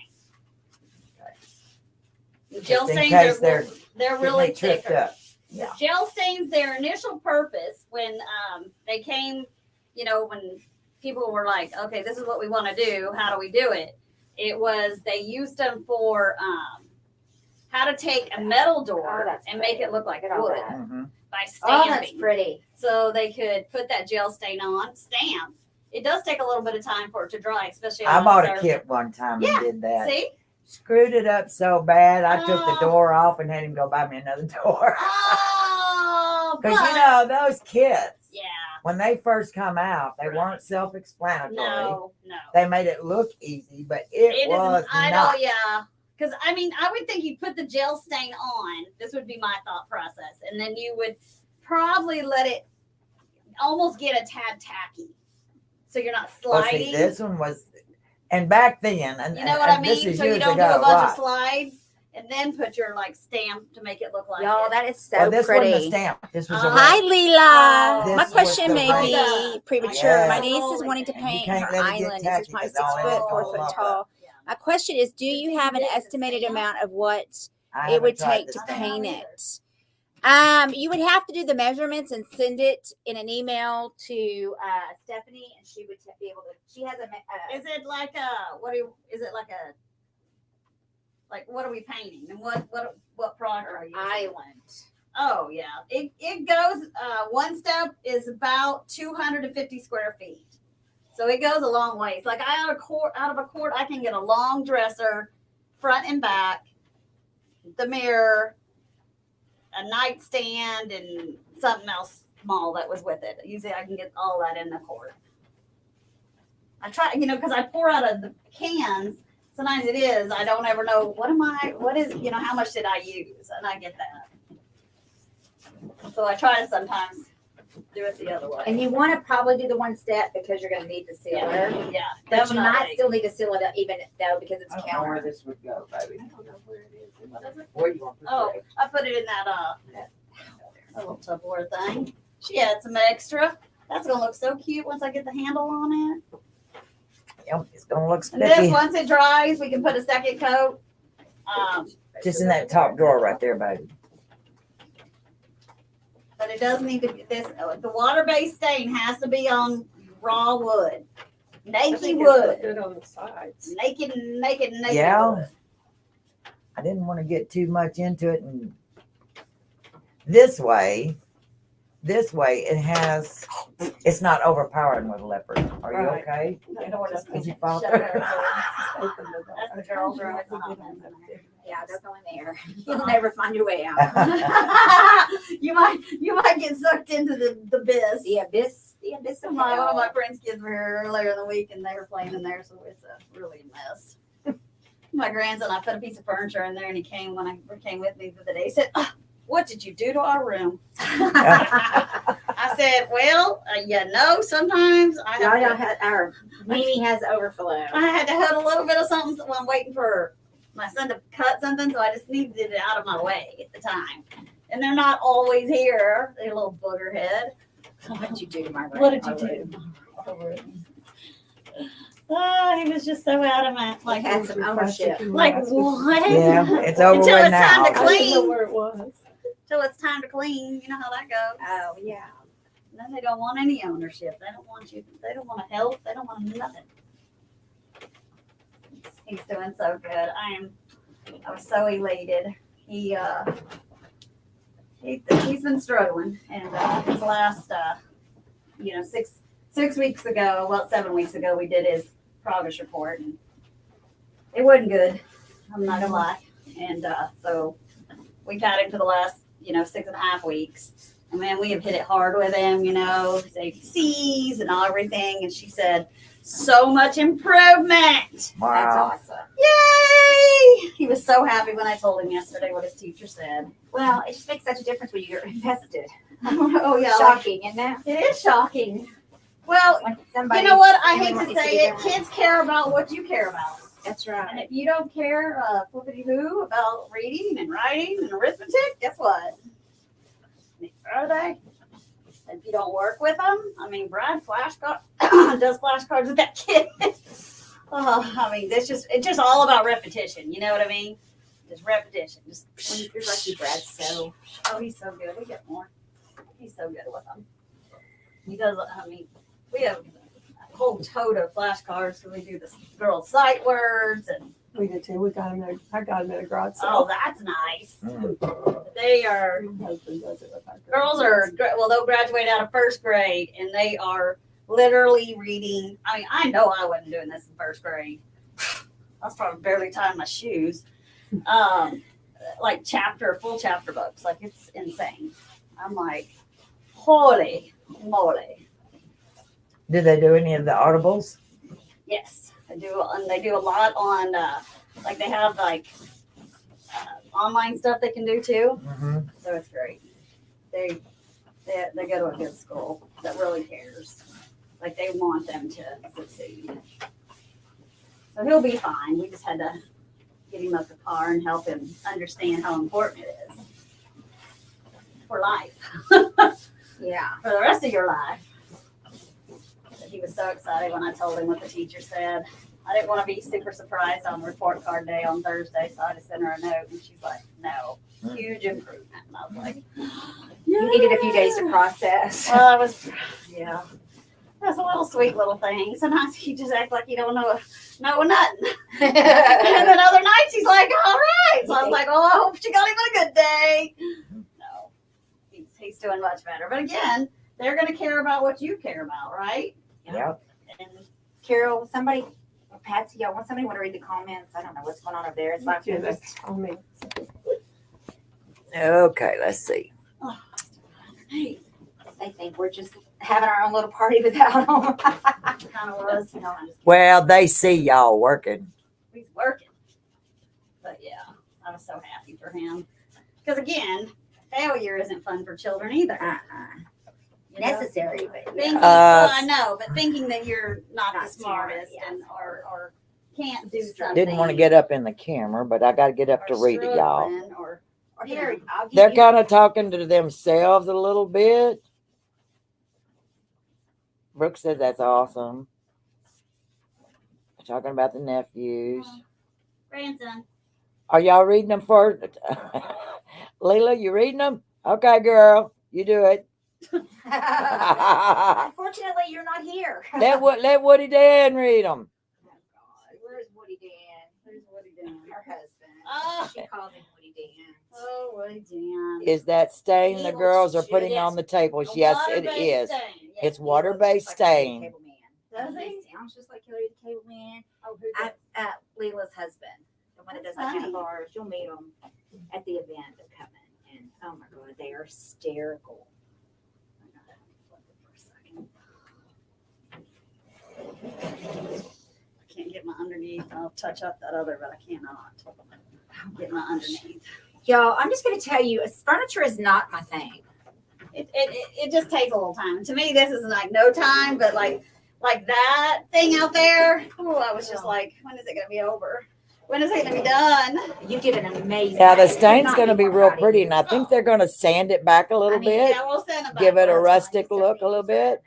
The gel Just in stains case they're they're really tripped thicker. up. Yeah. Gel stains, their initial purpose when they came, when people were like, okay, this is what we want to do. How do we do it? It was they used them for how to take a metal door that's and make it look like Look at all wood that. Mm-hmm. by Oh, that's stamping. pretty. So they could put that gel stain on, stamp. It does take a little bit of time for it to dry, especially on I bought a surface. kit one time Yeah. and did that. See? Screwed it up so bad, I took the Oh. door off and had him go buy me another door. Oh, Because but those kits, yeah, when they first come out, they Right. weren't self-explanatory. no. They made it look easy, but it was I not. know, yeah. Because I would think you'd put the gel stain on. This would be my thought process, and then you would probably let it almost get a tad tacky, so you're not Well, sliding. see, this one was, and back then, and You know what I and this mean? is So you years don't do ago, a bunch right. of slides and then put your stamp to make it look like Y'all, it. that is so Well, this wasn't a pretty. stamp. This was a Hi, ring. Leela. This My was question the may ring. be premature. Yeah. My niece is wanting to And you paint can't her let it get island. This tacky is probably 'cause 6 all foot, that 4 will foot lump up. tall. Yeah. My question is, do you have an Is it estimated stamp? amount of what I it haven't would tried take the to stamp. paint it? You would have to do the measurements and send it in an email to Stephanie, and she would be able to. She has a. Is it like what are we painting and what product are you using? Island. Oh yeah, it goes. One step is about 250 square feet, so it goes a long ways. Like out of a quart, I can get a long dresser, front and back, the mirror, a nightstand, and something else small that was with it. Usually, I can get all that in the quart. I try, because I pour out of the cans. Sometimes it is. I don't ever know what is, how much did I use, and I get that. So I try to sometimes do it the other way. And you want to probably do the one step because you're going to need the sealer. Yeah, But definitely. you might still need to seal it even though because it's I don't know where counter. this would go, baby. I don't know where it is. Where do you want to put Oh, it? I put it in that little Tupperware thing. She had some extra. That's gonna look so cute once I get the handle on it. Yep, it's gonna look And this, spiffy. once it dries, we can put a second coat. Just in that top drawer right there, baby. But it does need to be the water-based stain has to be on raw wood. Naked wood. Good on the sides. Naked Yeah. wood. I didn't want to get too much into it, and this way it's not overpowering with leopard. Are you Right. okay? Did you fall Shut through? her. That's the girls' room. It's not mine. Yeah, don't go in there. You'll never find your way out. you might get sucked into the abyss. The abyss of One of hell. my friends' kids were here earlier in the week and they were playing in there, so it's a really mess. My grandson, I put a piece of furniture in there and he came with me the other day. He said, "What did you do to our room?" I said, "Well, sometimes Mimi has overflow. I had to hut a little bit of something while I'm waiting for my son to cut something, so I just needed it out of my way at the time. And they're not always here. They're a little booger head. What did you do to my room? What did you do? Oh, he was just so adamant. Like, Had some ownership. like what? Yeah, it's over Until with it's time to now. I didn't know clean. where it was. Till it's time to clean. You know how that goes. Oh yeah. And then they don't want any ownership. They don't want you. They don't want to help. They don't want nothing. He's doing so good. I was so elated. He's been struggling, and his last 6 weeks ago, well 7 weeks ago, we did his progress report, and it wasn't good. I'm not gonna lie. And so we've had him for the last 6.5 weeks. And man, we have hit it hard with him, his ABCs and everything. And she said, so much improvement. Wow. That's awesome. Yay! He was so happy when I told him yesterday what his teacher said. Well, it just makes such a difference when you're invested. Oh, yeah. Shocking, isn't it? It is shocking. Well, When you somebody, know what? I hate someone to needs say be it. doing Kids care about what you care about. That's And right. if you don't care flippity-hoo about reading and writing and arithmetic, guess what? Are they? If you don't work with them, Brad does flashcards with that kid. It's just all about repetition. You know what I mean? Just repetition. You're lucky, Brad. So He's so good. We get more. He's so good with them. He does. We have a whole tote of flashcards because we do the girls' sight words and. We did too. I got him at a garage Oh, sale. that's nice. Mm. They are. My husband does it with our Girls they'll graduate out of first grade and they are literally reading. I know I wasn't doing this in first grade. I was probably barely tying my shoes. Like full chapter books. Like it's insane. I'm like, holy moly. Did they do any of the audibles? Yes, I do. And they do a lot on, they have online stuff they can do too. Mm-hmm. So it's great. They go to a good school that really cares. Like they want them to succeed. So he'll be fine. We just had to get him up the car and help him understand how important it is for life, yeah. for the rest of your life. But he was so excited when I told him what the teacher said. I didn't want to be super surprised on report card day on Thursday, so I just sent her a note, and she's like, "No, huge improvement." And I was like, You needed a few days to process. Well, yeah. That's a little sweet little thing. Sometimes he just act like he don't know nothing. And then other nights he's like, all right. So I was like, oh, I hope she got him a good day. No. He's doing much better. But again, they're going to care about what you care about, right? Yep. And Carol, somebody, Patsy, y'all want somebody want to read the comments? I don't know what's going on over there. It's like Yeah, we're that's just, on me. Okay, let's see. hey, they think we're just having our own little party without them. kind of was, you know, I'm just Well, they see y'all working. he's working. But yeah, I was so happy for him. Because again, failure isn't fun for children either. You know? Necessary, but Thinking, yeah. well, I know, but thinking that you're not, Not the smartest smart, and or can't do something. Didn't want to get up in the camera, but I got to get up to or read it, y'all. struggling Or Here, I'll give They're you- kind of talking to themselves a little bit. Brooke says that's awesome. Talking about the nephews. grandson. Are y'all reading them first? Leela, you reading them? Okay, girl, you do it. Unfortunately, you're not here. Let Woody Dan read them. Oh, God. Where's Woody Dan? Where's Woody Dan? Her husband. Oh. She calls him Woody Dan. Oh, Woody Dan. Is that stain He the looks girls are just- putting on the tables? Yes, it is. It's water-based stain. Does he? He sounds just like Hillary the Cable Man. Oh, who does? Leela's husband, the one that does That's the funny. handlebars. You'll meet them at the event they're coming, and oh my God, they are hysterical. I can't get my underneath. I'll touch up that other, but I cannot. Get my underneath. Y'all, I'm just gonna tell you, furniture is not my thing. It just takes a little time. To me, this is like no time, but like that thing out there. Oh, I was just like, when is it gonna be over? When is it gonna be done? You did an amazing. Yeah, the I could stain's not going to be more real proud of pretty, you. and I think they're going to sand it back a little I mean, bit. Yeah, we'll send it back. Give it a That's rustic fine. look a little bit.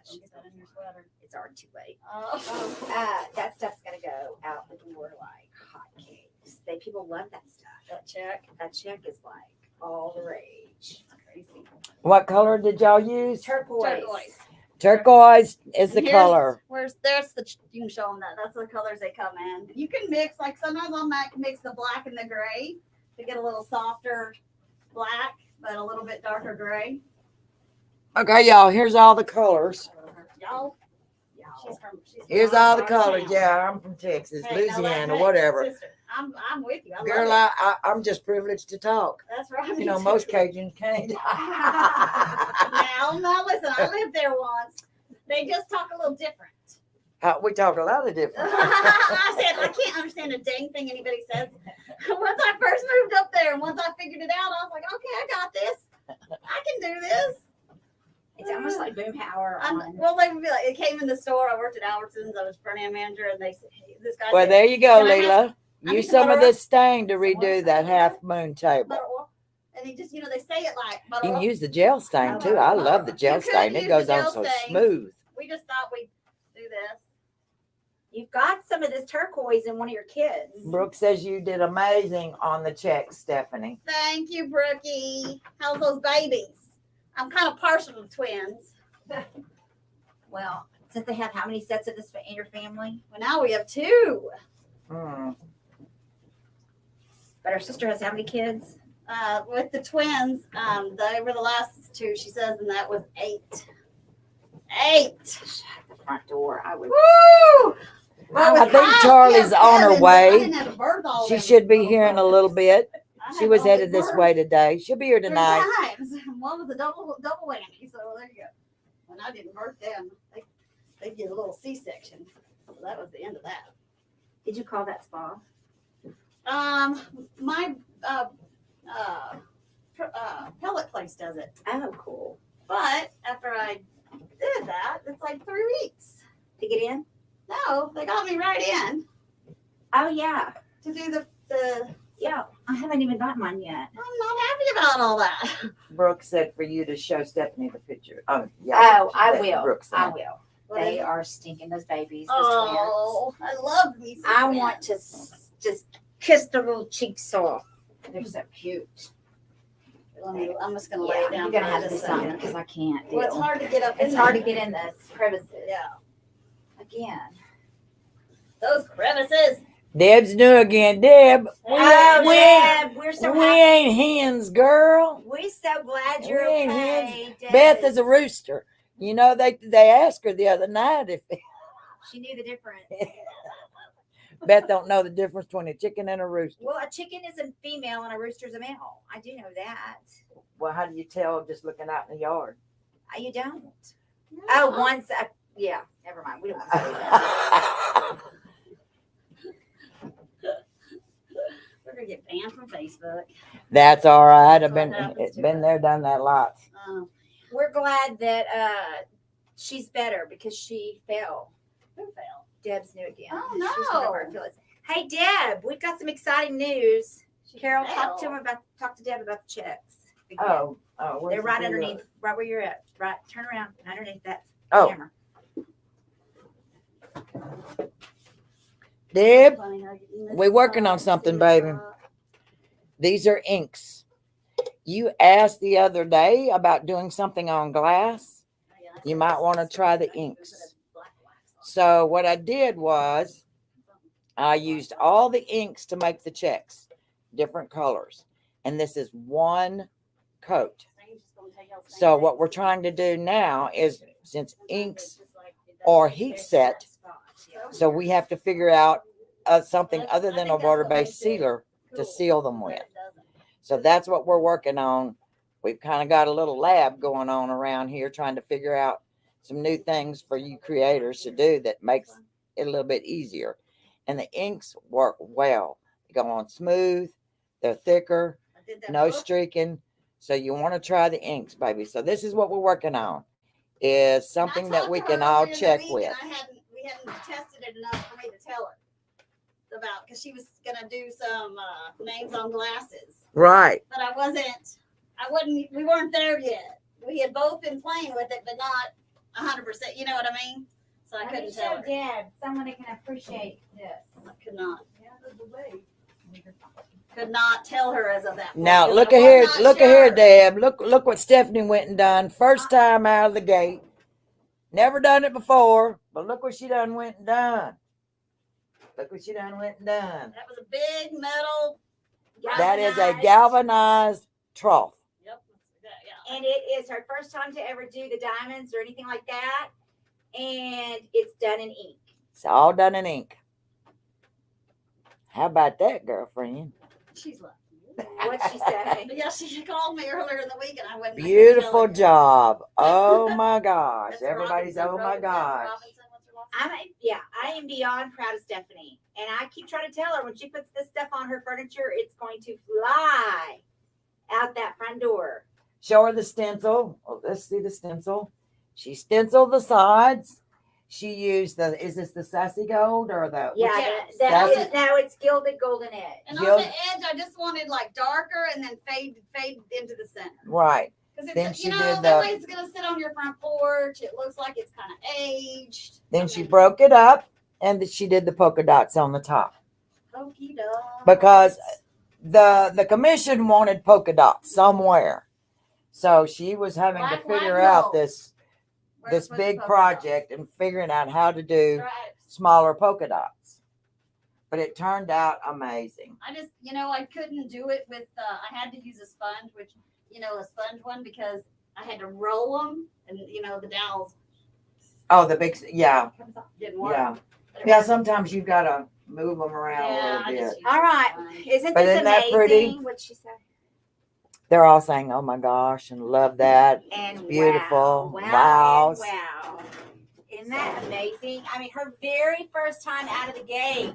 Don't get that in your sweater. It's already too late. Oh. That stuff's gonna go out the door like hotcakes. People love that stuff. That check. That check is like all the rage. Crazy. What color did y'all use? Turquoise. Turquoise. Turquoise is the And here's- color. There's the, you can show them that. That's the colors they come in. You can mix, like sometimes I'll mix the black and the gray to get a little softer black, but a little bit darker gray. Okay, y'all, here's all the colors. Y'all, she's from Here's all the colors. town. Yeah, I'm from Texas, Hey, now Louisiana, hey, whatever. sister, I'm with you. I Girl, love I'm just privileged to talk. it. That's right. You me know, too. most Cajuns can't. now, listen, I lived there once. They just talk a little different. We talk a lot of different. I said, I can't understand a dang thing anybody says. Once I first moved up there and once I figured it out, I was like, okay, I got this. I can do this. It's almost like Boomhauer on. Well, they would be like, it came in the store. I worked at Albertsons. I was front end manager, and they said, hey, this guy Well, said, there you go, Can I Leela. I Use need some of butter. this stain to redo What? that half moon table. butter oil. And he just, they say it like butter You can oil. use the gel stain too. I love the gel You could stain. It use goes the on gel so stain. smooth. We just thought we'd do this. You've got some of this turquoise in one of your kids. Brooke says you did amazing on the check, Stephanie. Thank you, Brookie. How's those babies? I'm kind of partial to twins. Well, since they have how many sets of this in your family? Well, now we have two. Mm. But our sister has how many kids? With the twins, they were the last two, she says, and that was 8. 8. Shut the front door. I would. Woo! I think Charlie's on her way. She should be here in a little bit. She was headed this way today. She'll be here tonight. Times. One was a double whammy, so there you go. When I didn't birth them, they did a little C-section. So that was the end of that. Did you call that spa? My pellet place does it. Oh, cool. But after I did that, it's like 3 weeks. To get in? No, they got me right in Oh, yeah. to do the Yeah. I haven't even got mine yet. I'm not happy about all that. Brooke said for you to show Stephanie the picture. Oh, yeah. Oh, I that will. Brooke said. I will. What is They it? are stinking, those babies. Those Oh, I love me twins. some I twins. want to just kiss their little cheeks off. They're so cute. I'm just gonna lay Yeah, it down. you're gonna for have just to a do something second. because I can't. Well, it's deal. hard to get up. It's in hard there. to get in the crevices. Yeah, Again. those crevices. Deb's new again. Deb, Oh, Deb, we're so we happy. ain't hens, girl. We're so glad We you're ain't okay. Deb Beth is a rooster. You know, they asked her the other night if She knew the difference. Beth don't know the difference between a chicken and a rooster. Well, a chicken is a female and a rooster's a male. I do know that. Well, how do you tell just looking out in the yard? You don't. Oh, once. Yeah, never mind. We don't want to say that. We're gonna get banned from Facebook. That's all right. That's what happens It's to been us. there, done that lots. We're glad that she's better because she fell. Who fell? Deb's new again. Oh, She's one of our no. affiliates. Hey, Deb, we've got some exciting news. She Carol, fell. talk to Deb about the checks. again. Oh, They're right underneath, right where you're at. Right, turn around underneath that Oh, camera. Deb, Funny how you miss we're working on the something, see baby. the- these are inks. You asked the other day about doing something on glass. Yeah, You might want to try the I think we inks. put a black wax on So what I did was I used all the inks to make the checks, different colors. And this is one coat. So what we're trying to do now is, since inks are heat set, so we have to figure out something other than a water-based sealer to seal them with. So that's what we're working on. We've kind of got a little lab going on around here trying to figure out some new things for you creators to do that makes it a little bit easier. And the inks work well. They go on smooth, they're thicker, no streaking. So you want to try the inks, baby. So this is what we're working on, is something that we can all check with. We hadn't tested it enough for me to tell her about, because she was gonna do some names on glasses, Right. but we weren't there yet. We had both been playing with it, but not 100%. You know what I mean? So I couldn't tell her. Deb, someone that can appreciate this. I could not tell her as of that point, Now 'cause look I at was here, not look at here, sure. Deb. Look what Stephanie went and done. First time out of the gate. Never done it before, but look what she done went and done. Look what she done went and done. That was a big metal. That is a Galvanized. galvanized trough. Yep. Yeah. And it is her first time to ever do the diamonds or anything like that. And it's done in ink. It's all done in ink. How about that, girlfriend? She's lucky. What'd she say? But yeah, she called me earlier in the week, and I went. Beautiful job. Oh my gosh. That's Everybody's, Robinson, oh my Robinson, gosh. Robinson, what's her last name? I am beyond proud of Stephanie. And I keep trying to tell her when she puts this stuff on her furniture, it's going to fly out that front door. Show her the stencil. Oh, let's see the stencil. She stenciled the sides. She used is this the sassy gold or the? Yeah, Yes. now it's gilded golden edge. And Jill- on the edge, I just wanted like darker, and then fade into the center. Right. Because Then it's, she did that the- way it's gonna sit on your front porch. It looks like it's kind of aged. Then she broke it up and she did the polka dots on the top Pokey dots. because the commission wanted polka dots somewhere. So she was having Black, to white, figure out gold. this Where's the big polka project and figuring out how to do dots? Right. smaller polka dots. But it turned out amazing. I just, I couldn't do it with. I had to use a sponge, which a sponge one, because I had to roll them, and the dowels Oh, the big, yeah, didn't work. yeah. But it Yeah, worked. sometimes you've got to move them around Yeah, a I little bit. just used All a right. sponge. Isn't But this isn't that amazing? pretty? What'd she say? They're all saying, oh my gosh, and love that. And Beautiful. Wow. Wow. And wow. Isn't that amazing? I mean, her very first time out of the gate. I'm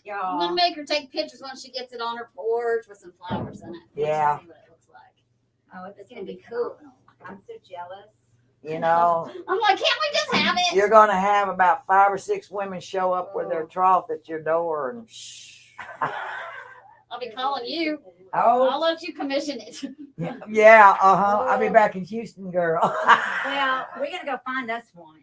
Y'all. gonna make her take pictures once she gets it on her porch with some flowers in it. Yeah. See what it looks like. Oh, It's gonna be cool. I'm so jealous. You know, I'm like, can't we just have it? you're going to have about 5 or 6 women show up with their trough at your door and I'll be calling you. oh, I'll let you commission it. yeah, I'll be back in Houston, girl. Well, we're gonna go find us one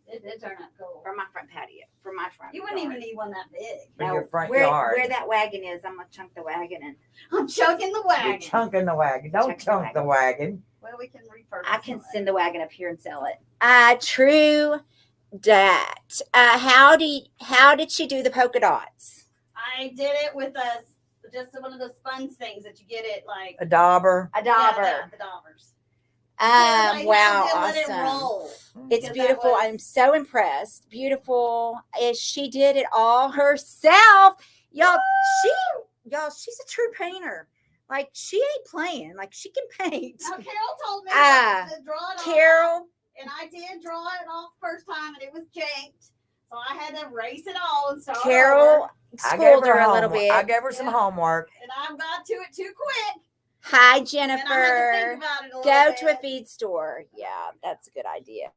It did turn out cool. for my front patio, for my front. You wouldn't yard. even need one that big. For your front where, yard. Where that wagon is, I'm gonna chunk the wagon and I'm choking the You're wagon. chunking the wagon. Don't chunk the wagon. Well, we can repurpose I can it. send the wagon up here and sell it. True that. How did she do the polka dots? I did it with just one of those sponge things that you get it like A dauber. A yeah, dauber. the daubers. Wow, Let it awesome. roll. It's Because that beautiful. was- I'm so impressed. Beautiful. She did it all herself. Y'all, she's a true painter. Like she ain't playing. Like she can paint. Now Carol told me Ah, to draw it off, Carol, and I did draw it off first time, and it was janked. So I had to erase it all and start over. Carol I gave schooled her her a little homework. bit. I gave her some Yeah. homework. And I got to it too quick. Hi, And I had to Jennifer. think about it a little Go bit. to a feed store. Yeah, that's a good idea.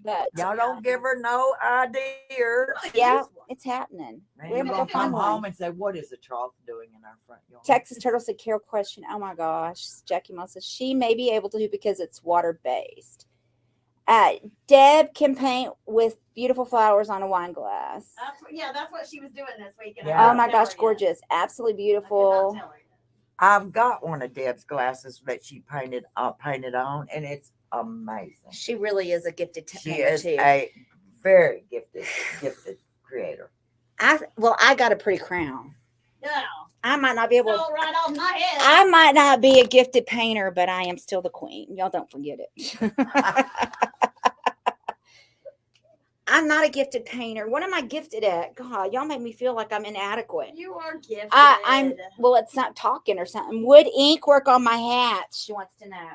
But Y'all don't give her no idea. yeah, it's happening. Man, We're you're gonna gonna come find one. home and say, "What is a trough doing in our front yard?" Texas Turtle said, Carol question. Oh my gosh. Jackie Moss says she may be able to because it's water based. Deb can paint with beautiful flowers on a wine glass. That's what she was doing this week. And Yeah. Oh my gosh, gorgeous. Absolutely beautiful. I've got one of Deb's glasses that she painted on, and it's amazing. She really is a gifted She painter is too. a very gifted creator. I got a pretty crown. Yeah. I might not be able Fell right off my head. I might not be a gifted painter, but I am still the queen. Y'all don't forget it. I'm not a gifted painter. What am I gifted at? God, y'all make me feel like I'm inadequate. You are gifted. Well, it's not talking or something. Would ink work on my hat? She wants to know.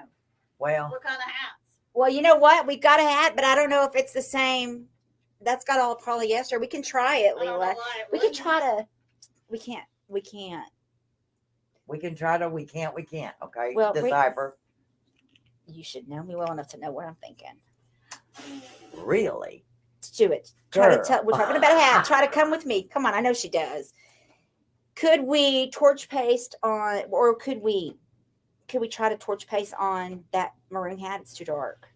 Well, What kind of hats? Well, you know what? We've got a hat, but I don't know if it's the same. That's got all polyester. We can try it, I don't know Leela. why it We can wouldn't. try to. We can't. we can try to. We can't. Okay. Well, Decipher. You should know me well enough to know what I'm thinking. Really? Let's do it. Try to Girl. tell. We're talking about a hat. Try to come with me. Come on. I know she does. Could we torch paste on, or could we try to torch paste on that maroon hat? It's too dark.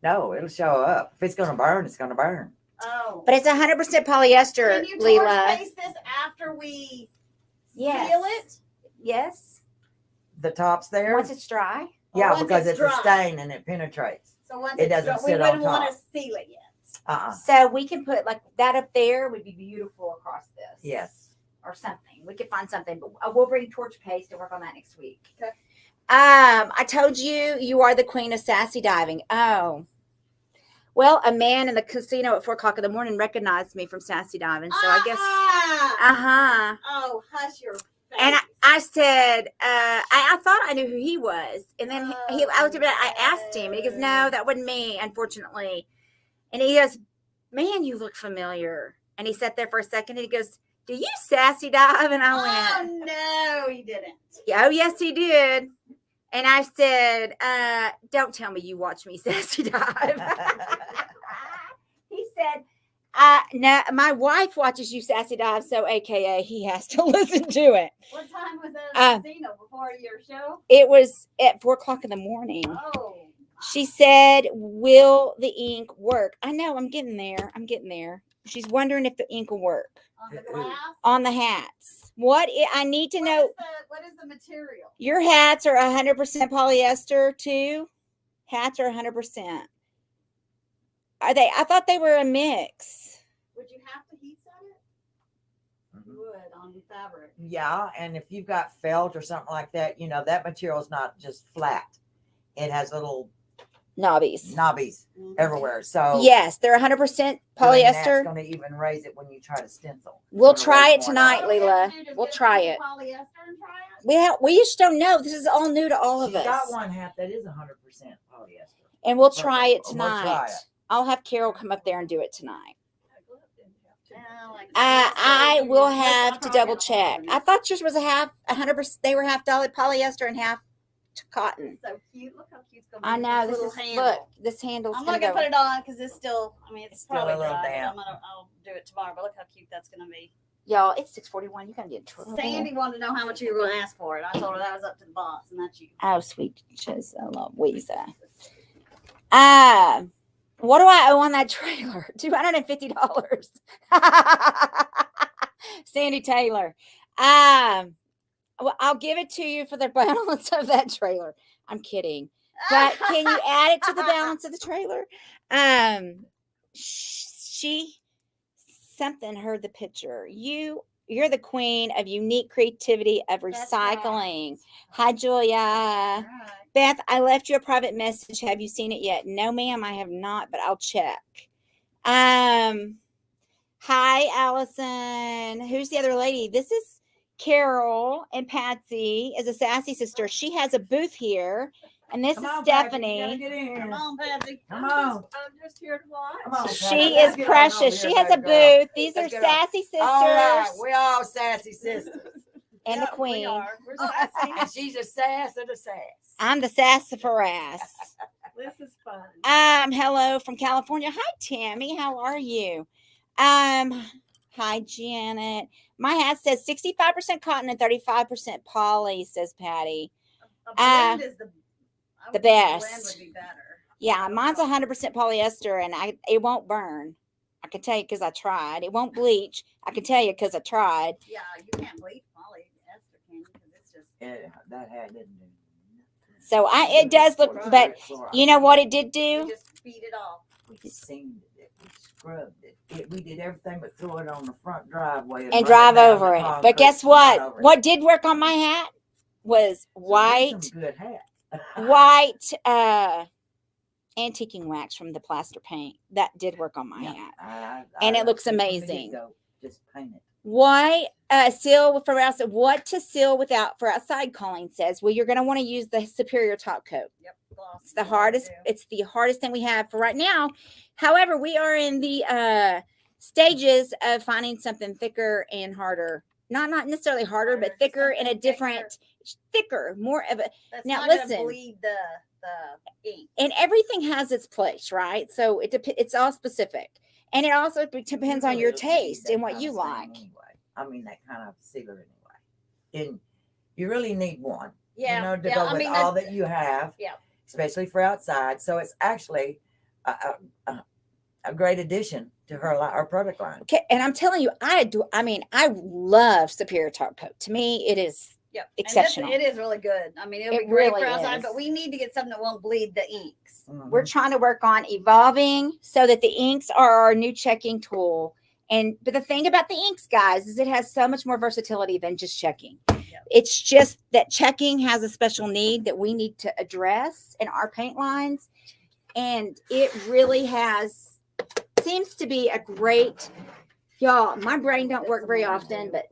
No, it'll show up. If it's gonna burn, it's gonna burn. Oh. But it's 100% polyester, Can you torch Leela. paste this after we Yes. seal it? Yes. The top's there. Once it's dry. Yeah, Once because it's a dry. stain and it penetrates. So once It it's doesn't dry, we sit on wouldn't want top. to seal it yet. So we can put like that up there would be beautiful across this. Yes. Or something. We could find something, but we'll bring torch paste and work on that next week. Okay. I told you are the queen of sassy diving. Oh. Well, a man in the casino at 4:00 in the morning recognized me from sassy diving. So I guess Ah! Oh, hush your face. And I said, I thought I knew who he was. And then I looked at it, I asked him, and he goes, no, that wasn't me, unfortunately. And he goes, man, you look familiar. And he sat there for a second, and he goes, do you sassy dive? And I went, no, he didn't. oh, yes, he did. And I said, don't tell me you watch me sassy dive. He said, no, my wife watches you sassy dive, so AKA he has to listen to it. What time was that at the casino before your show? It was at 4:00 in the morning. Oh. She said, will the ink work? I know, I'm getting there. She's wondering if the ink will work On the glass? on the hats. I need to know. What is the material? Your hats are 100% polyester too. Hats are 100%. Are they? I thought they were a mix. Would you have to heat set it? Mhm. You would on fabric. Yeah, and if you've got felt or something like that, that material is not just flat. It has little Knobbies. knobbies everywhere. So Yes, they're 100% That's polyester. going to even raise it when you try to stencil. It's We'll gonna try raise it more tonight, knobs. Leela. We'll try it. Polyester and try it? We just don't know. This is all new to all of She's us. got one hat that is 100% polyester. And we'll try it We'll try tonight. it. I'll have Carol come up there and do it tonight. Like I will have to double check. I thought yours was a half 100%. They were half polyester and half cotton. So cute. Look how cute it's going I know. This little is handle. look. This handle's I'm gonna gonna go. put it on because it's still. I mean, it's Still a probably little dry. damp. I'll do it tomorrow. But look how cute that's gonna be. Y'all, it's 6:41. You're gonna get in trouble. Sandy wanted to know how much you were going to ask for it. I told her that was up to the boss, and that's you. Oh, sweet Louisa. What do I owe on that trailer? $250. Sandy Taylor. Well, I'll give it to you for the balance of that trailer. I'm kidding. But can you add it to the balance of the trailer? she something heard the picture. You're the queen of unique creativity of That's right. recycling. Hi, Julia. All right. Beth, I left you a private message. Have you seen it yet? No, ma'am, I have not, but I'll check. Hi, Allison. Who's the other lady? This is Carol, and Patsy is a sassy sister. She has a booth here, and this Come is on, Patsy, you gotta Stephanie. get in here. Come on, Patsy. Come on. I'm just here to watch. Come on, She Patsy. is Let's get on over precious. here, She has a baby girl. booth. These are Let's get on. sassy sisters All right, we all sassy sisters. and the queen. We are. We're sassy. And she's a sass of the sass. I'm the sassafras. This is fun. Hello from California. Hi, Tammy. How are you? Hi, Janet. My hat says 65% cotton and 35% poly, says Patty. A blend is the I would think a blend best. would be better. Yeah, mine's 100% polyester, and it won't burn. I can tell you because I tried. It won't bleach. I can tell you because I tried. Yeah, you can't bleach polyester, can you? Because it's just Yeah, that hat didn't do nothing. So it does look, but you know what it did you do? just beat it off. We sanded it, we scrubbed it. We did everything but throw it on the front driveway And run drive down over the it. But concrete guess and run what? over it. What did work on my hat was So white, these some good hat. white antiquing wax from the Plaster paint. That did work on my hat. And it looks from the amazing. get-go, just paint it. Why seal for outside? What to seal without for outside? Colleen says. Well, you're going to want to use the Superior top coat. Yep. Gloss It's the is what I hardest. do. It's the hardest thing we have for right now. However, we are in the stages of finding something thicker and harder. Not necessarily harder, but Harder, thicker and a something thicker. different, thicker, more of a. That's now not listen. gonna bleed the ink. And everything has its place, right? So it's all specific, and it also depends on You your really don't need taste that and what kind you of stain like. Anyway. I mean that kind of sealer anyway. And you really need one. Yeah, You know, to yeah, go I with mean, all that's- that you have. Yeah. Especially for outside. So it's actually a great addition to her product line. Okay, and I'm telling you, I do. I mean, I love Superior top coat. To me, it is Yep. exceptional. And it is really good. I mean, it'll It be great really for outside, is. but we need to get something that won't bleed the inks. We're trying to work on evolving so that the inks are our new checking tool. But the thing about the inks, guys, is it has so much more versatility than just checking. It's just that checking has a special need that we need to address in our paint lines. And it really seems to be a great, y'all, my brain don't work very often, but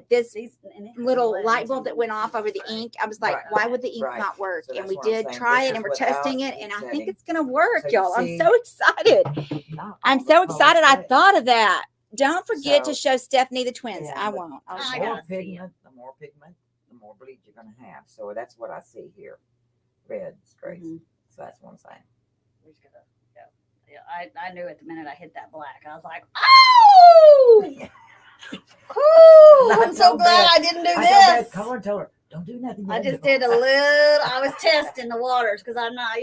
this And it little blends light bulb that went really off over the right. ink, I was like, Right. why would the ink Right. not work? So And that's we what I'm did saying. try This it is and we're without testing it, heat and I think setting. it's going to work, So you y'all. I'm see- so excited. I'm so excited. I thought of that. Don't forget to So- show Stephanie the twins. Yeah, I but won't. I'll I show The her. more gotta see it. pigment, the more bleed you're going to have. So that's what I see here. Red is great. Mhm. So that's what I'm saying. We're just gonna- yeah, I knew it the minute I hit that black. I was like, oh! Ooh, I'm so told glad Beth- I didn't do I told Beth, this. call her and tell her, don't do nothing. I yet, just don't." did a little. I was testing the waters because I'm not.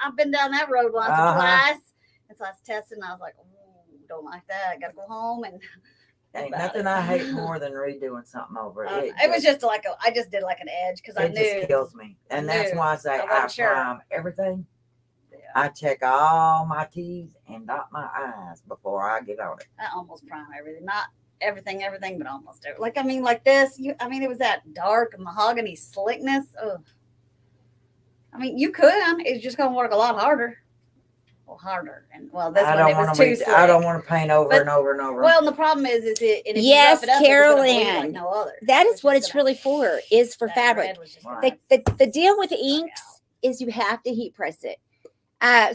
I've been down that road once or Uh-huh. twice, and so I was testing. And I was like, "Ooh, don't like that. Got to go home." And Ain't about nothing it. I hate more than redoing something over. it was just like I just did like an edge because I it knew. just kills me, and I that's knew. why I say I I wasn't sure. prime everything. Yeah, I check all my T's and dot my I's before I get on it. I almost prime everything, not everything, but almost everything. Like this. It was that dark mahogany slickness. Ugh. You could. It's just gonna work a lot harder. Well, harder, and this I one don't it was want too to. slick. I don't want to paint over But- and over and over. Well, and the problem is it. And if Yes, you rough it up, it was gonna bleed Carol like Ann. no other. That It is was what just it's gonna- really for, is for that fabric. red was just gonna- Right. The deal with the suck inks out. is you have to heat press it.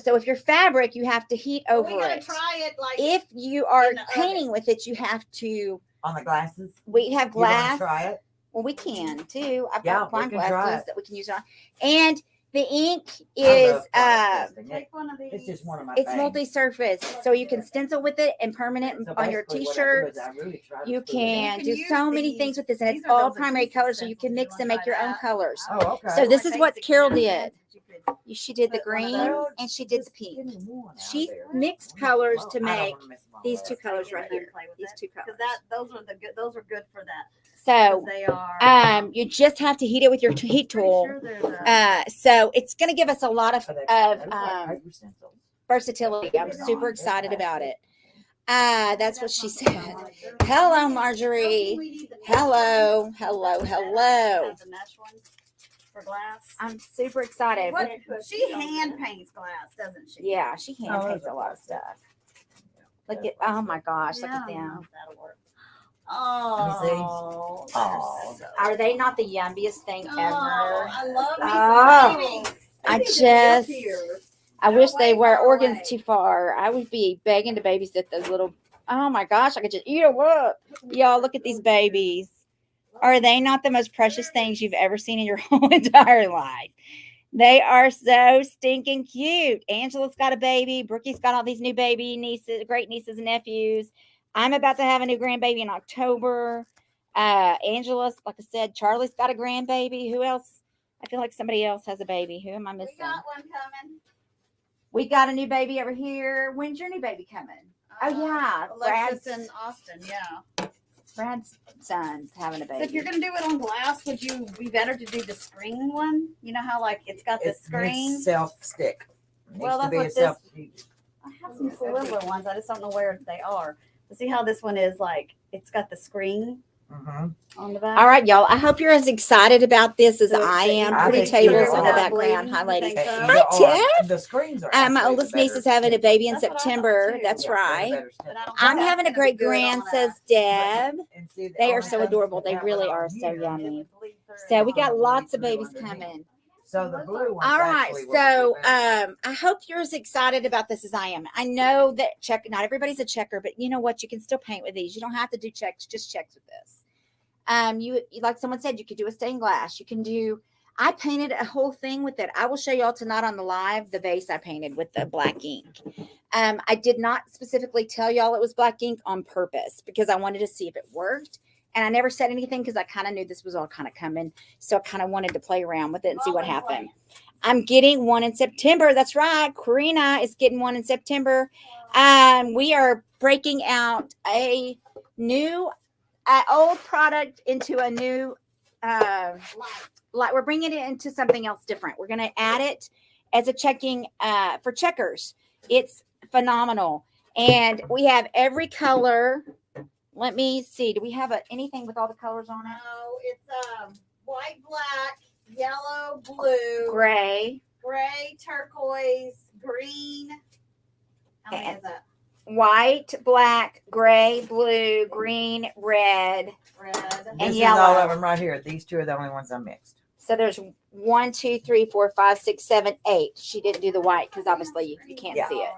So if you're fabric, you have to heat Well, over we gotta it. try it like If you are in the painting oven. with it, you have to. On the glasses, We have you want glass. to try it? Well, we can too. I've Yeah, got we wine can try glasses it. that we can use on. And the ink I is love product testing. take one of these. It's just one of my. it's things. multi-surface, so you can stencil with it and permanent So on your basically what I do t-shirts. is I really try to You put it in. can can do use so many these. things with this, and These it's are all those primary adhesive colors, so you can stencils. mix You and wanna make your try own that? colors. Oh, okay. So this is what Carol did. You could- She did the Put one of green those. and she did the Just pink. give me one out She there. mixed I colors don't to make wanna miss my these last two one. colors Yeah, right you here. can play with These it. two colors. Because those are good for that. 'cause So they are. you just have to heat it with your heat pretty tool. sure there's a- So it's going to give us a lot of Oh, they look like um, paper stencils. versatility. I'm super excited about it. That's what she said. Hello, Marjorie. Hello. The mesh ones for glass. I'm super excited. What? She hand paints glass, doesn't she? Yeah, she hand paints a lot of stuff. Look at, oh my gosh, look at them. That'll work. Oh, Oh. Are they not the yummiest thing ever? I love me Oh. some I wish they were. far Oregon's away. too far. I would be begging to babysit those little. Oh my gosh, I could just eat them up. Y'all, look at these babies. Are they not the most precious things you've ever seen in your whole entire life? They are so stinking cute. Angela's got a baby. Brookie's got all these new baby nieces, great nieces and nephews. I'm about to have a new grandbaby in October. Angela's, like I said, Charlie's got a grandbaby. Who else? I feel like somebody else has a baby. Who am I missing? We got one coming. We got a new baby over here. When's your new baby coming? Oh, yeah. Alexis Brad's- and Austin, yeah. Brad's son's having a So if baby. you're gonna do it on glass, would you be better to do the screen one? You know how like it's got the screen? Self-stick. Well, that's what this- I have some sliver ones. I just don't know where they are. But see how this one is like it's got the screen on the back. All right, y'all. I hope you're as excited about this as So I am. I Pretty think so. tables in the Without background. bleeding, Hi, you ladies. think so? Hi, Tiff. The screens are. My actually oldest the niece better is having a stick. baby in That's what I thought September. too. That's Yeah, they're right. better stick. But I don't I'm think having a that's great gonna be good grand, on says Deb. And see, the They are only so thing adorable. with They that really one are on so here, yummy. bleed through. So we got Oh, lots of bleed babies through coming. So the blue one. All right, so I hope you're as excited about this as I am. I know that not everybody's a checker, but you know what? You can still paint with these. You don't have to do checks, just checks with this. You like someone said, you could do a stained glass. You can do. I painted a whole thing with it. I will show y'all tonight on the live the vase I painted with the black ink. I did not specifically tell y'all it was black ink on purpose because I wanted to see if it worked. And I never said anything because I kind of knew this was all kind of coming. So I kind of wanted to play around with it and see what happened. I'm getting one in September. That's right. Karina is getting one in September. We are breaking out a new, old product into a new, like we're bringing it into something else different. We're going to add it as a checking for checkers. It's phenomenal. And we have every color. Let me see. Do we have anything with all the colors on it? No, it's white, black, yellow, blue, Gray, turquoise, green. How many is that? white, black, gray, blue, green, red. Red. And This is yellow. all of them right here. These two are the only ones I mixed. So there's 1, 2, 3, 4, 5, 6, 7, 8. She didn't do the white because obviously you can't Yeah. see it.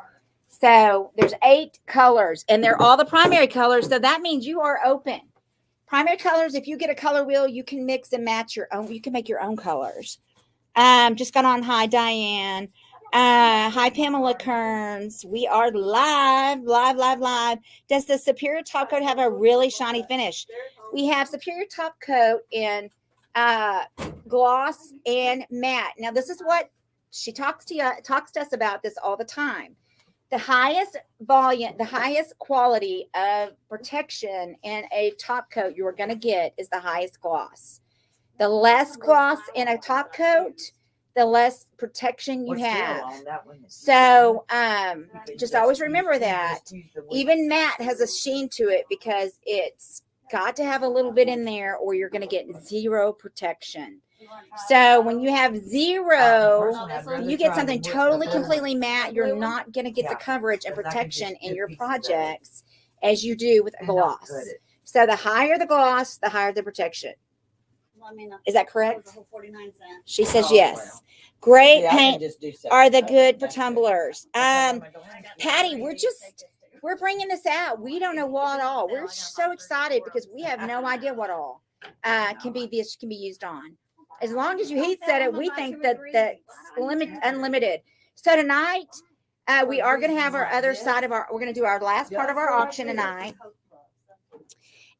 So there's 8 colors and they're all the primary colors. So that means you are open. Primary colors, if you get a color wheel, you can mix and match your own. You can make your own colors. Just got on. Hi, Diane. Hi, Pamela Kearns. We are live. Does the Superior Top Coat have a really shiny finish? We have Superior Top Coat in gloss and matte. Now, this is what she talks to us about this all the time. The highest volume, the highest quality of protection in a top coat you're going to get is the highest gloss. The less gloss in a top coat, the less protection you have. So just always remember that. Even matte has a sheen to it because it's got to have a little bit in there or you're going to get zero protection. So when you have zero, you get something totally completely matte, you're not going to get the coverage and protection in your projects as you do with gloss. So the higher the gloss, the higher the protection. Is that correct? 49 cents. She says yes. Great paint are the good for tumblers. Patty, we're bringing this out. We don't know what all. We're so excited because we have no idea what all can be used on. As long as you heat set it, we think that's unlimited. So tonight, we are going to have we're going to do our last part of our auction tonight.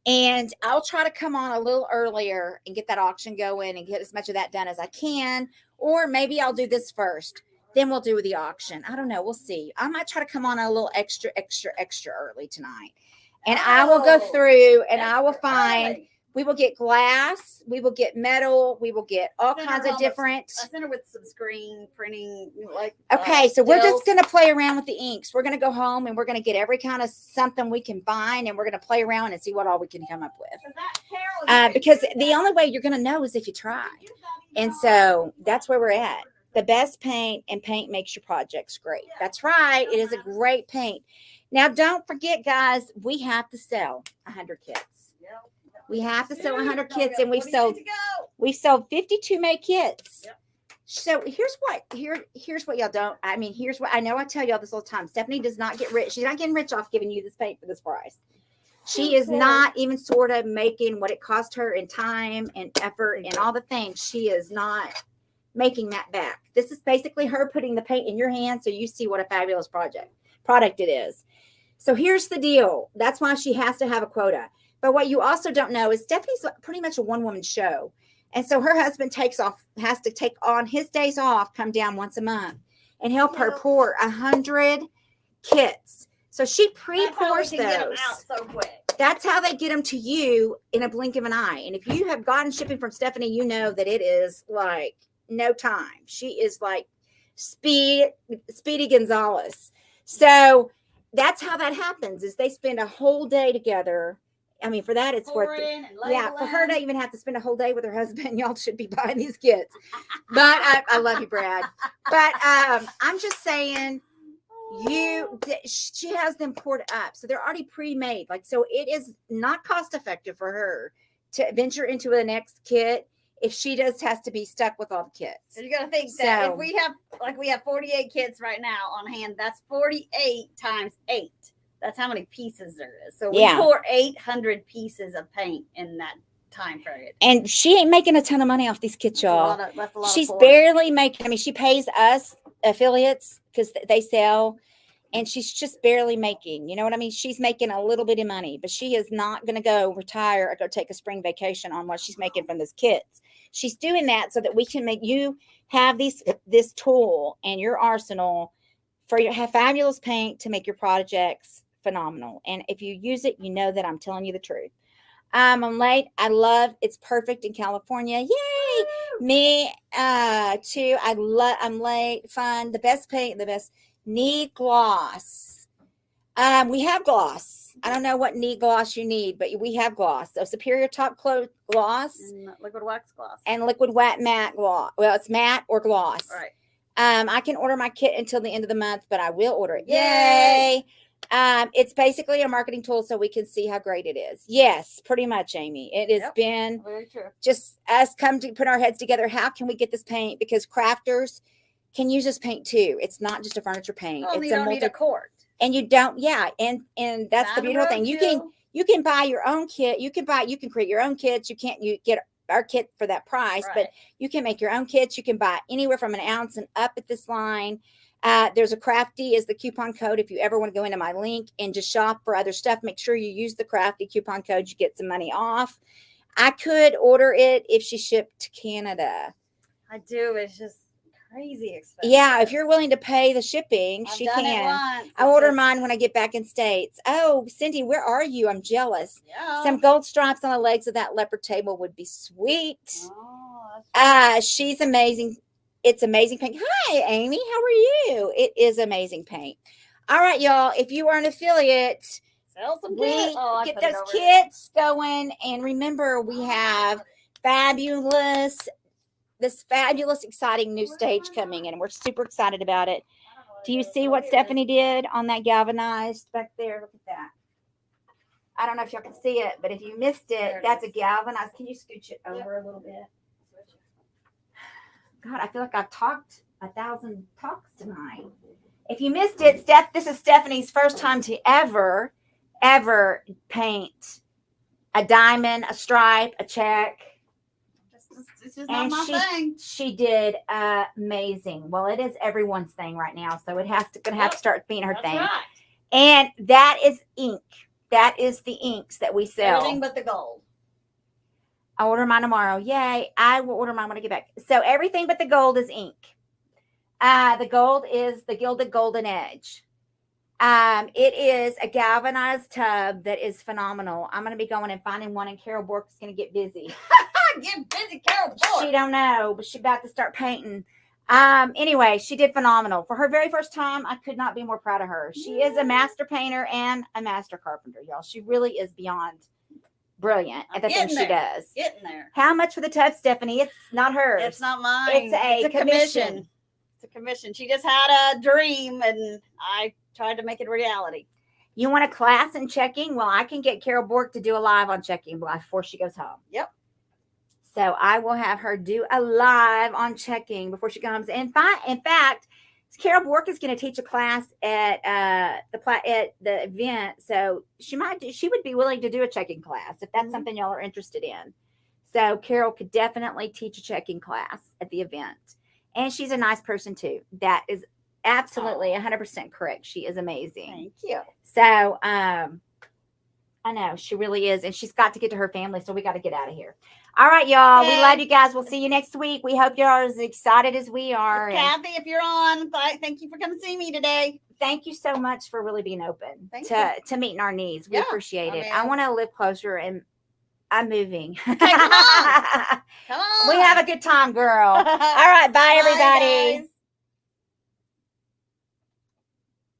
And I'll try to come on a little earlier and get that auction going and get as much of that done as I can. Or maybe I'll do this first. Then we'll do the auction. I don't know. We'll see. I might try to come on a little extra early tonight. And I will go through and I will find We will get glass. We will get metal. We will get all Center kinds of almost- different. A center with some screen printing, like Okay, so we're just stills. going to play around with the inks. We're going to go home and we're going to get every kind of something we can find, and we're going to play around and see what all we can come up with. Because the only way you're going to know is if you try. And so that's where we're at. The best paint, and paint makes your projects great. That's right. It is a great paint. Now, don't forget, guys, we have to sell 100 kits. We have to sell 100 kits, and we've sold 52 made kits. Yep. So here's what y'all don't. I mean, here's what I know. I tell y'all this all the time. Stephanie does not get rich. She's not getting rich off giving you this paint for this price. She is not even sort of making what it cost her in time and effort and all the things. She is not making that back. This is basically her putting the paint in your hand so you see what a fabulous product it is. So here's the deal. That's why she has to have a quota. But what you also don't know is Stephanie's pretty much a one-woman show. And so her husband has to take on his days off, come down once a month and help her pour 100 kits. So she pre-pours those. Get them out so quick. That's how they get them to you in a blink of an eye. And if you have gotten shipping from Stephanie, you know that it is like no time. She is like Speedy Gonzalez. So that's how that happens, is they spend a whole day together. I mean, for that, it's worth it. Yeah, for her to even have to spend a whole day with her husband, y'all should be buying these kits. But I love you, Brad. But I'm just saying, she has them poured up, so they're already pre-made. Like, so it is not cost effective for her to venture into the next kit if she just has to be stuck with all the kits. So you got to think that So- if we have 48 kits right now on hand, that's 48 times 8. That's how many pieces there is. So we Yeah. pour 800 pieces of paint in that time period. And she ain't making a ton of money off these kits, y'all. That's a lot She's of pouring. barely making. I mean, she pays us affiliates because they sell, and she's just barely making. You know what I mean? She's making a little bit of money, but she is not going to go retire or go take a spring vacation on what she's making from those kits. She's doing that so that we can make you have this tool in your arsenal for your fabulous paint to make your projects phenomenal. And if you use it, you know that I'm telling you the truth. I'm late. It's perfect in California. Yay! Me too. I'm late. Fun. The best paint, the best. Need gloss. We have gloss. I don't know what need gloss you need, but we have gloss. So Superior Top Coat gloss And liquid wax gloss. and liquid wet matte gloss. Well, it's matte or gloss. Right. I can order my kit until the end of the month, but I will order it. Yay! Yay! It's basically a marketing tool so we can see how great it is. Yes, pretty much, Amy. It has Yep. been Very true. just us come to put our heads together. How can we get this paint? Because crafters can use this paint too. It's not just a furniture paint. Well, it's you don't need a quart. and you don't, yeah. And that's the Down the beautiful road, thing. You too. can buy your own kit. You can create your own kits. You get our kit for that price, but Right. you can make your own kits. You can buy anywhere from an ounce and up at this line. There's a Crafty is the coupon code. If you ever want to go into my link and just shop for other stuff, make sure you use the Crafty coupon code. You get some money off. I could order it if she shipped to Canada. I do. It's just crazy expensive. Yeah, if you're willing to pay the shipping, I've she done it can. once. I It's order just- mine when I get back in States. Oh, Cindy, where are you? I'm jealous. Yeah. Some gold stripes on the legs of that leopard table would be sweet. Oh, that's She's amazing. It's amazing paint. Hi, Amy. How are you? It is amazing paint. All right, y'all. If you are an affiliate, sell some we kits. Oh, I get put it those over there. kits going. And remember, we have this fabulous, exciting new stage coming in. And we're super excited about it. Do you see what Stephanie did on that galvanized back there? Look at that. I don't know if y'all can see it, but if you missed There it, it that's is. a galvanized. Can you scooch it over a little bit? God, I feel like I've talked 1,000 talks tonight. If you missed it, this is Stephanie's first time to ever paint a diamond, a stripe, a check. It's just not And my thing. she did amazing. Well, it is everyone's thing right now, so it has to gonna have to Yep. start being her That's thing. right. And that is ink. That is the inks that we sell. Everything but the gold. I order mine tomorrow. Yay. I will order mine when I get back. So everything but the gold is ink. The gold is the gilded golden edge. It is a galvanized tub that is phenomenal. I'm going to be going and finding one, and Carol Bork is going to get busy. Get busy, Carol. She don't know, but she's about to start painting. Anyway, she did phenomenal. For her very first time, I could not be more proud of her. She is a master painter and a master carpenter, y'all. She really is beyond brilliant at the things she does. Getting there. How much for the tub, Stephanie? It's not hers. It's not mine. It's a commission. It's a commission. She just had a dream, and I tried to make it a reality. You want a class in checking? Well, I can get Carol Bork to do a live on checking before she goes home. Yep. So I will have her do a live on checking before she comes. In fact, Carol Bork is going to teach a class at the event. So she would be willing to do a checking class if that's something y'all are interested in. So Carol could definitely teach a checking class at the event. And she's a nice person too. That is absolutely 100% correct. She is amazing. Thank you. So I know she really is. And she's got to get to her family. So we got to get out of here. All right, y'all. Okay. We love you guys. We'll see you next week. We hope you're as excited as we are. And Kathy, if you're on, thank you for coming to see me today. thank you so much for really being open Thank to meeting our needs. We Yeah, appreciate I it. mean- I want to live closer, and I'm moving. come on. Come on. We have a good time, girl. All right. Bye, Bye, everybody. guys.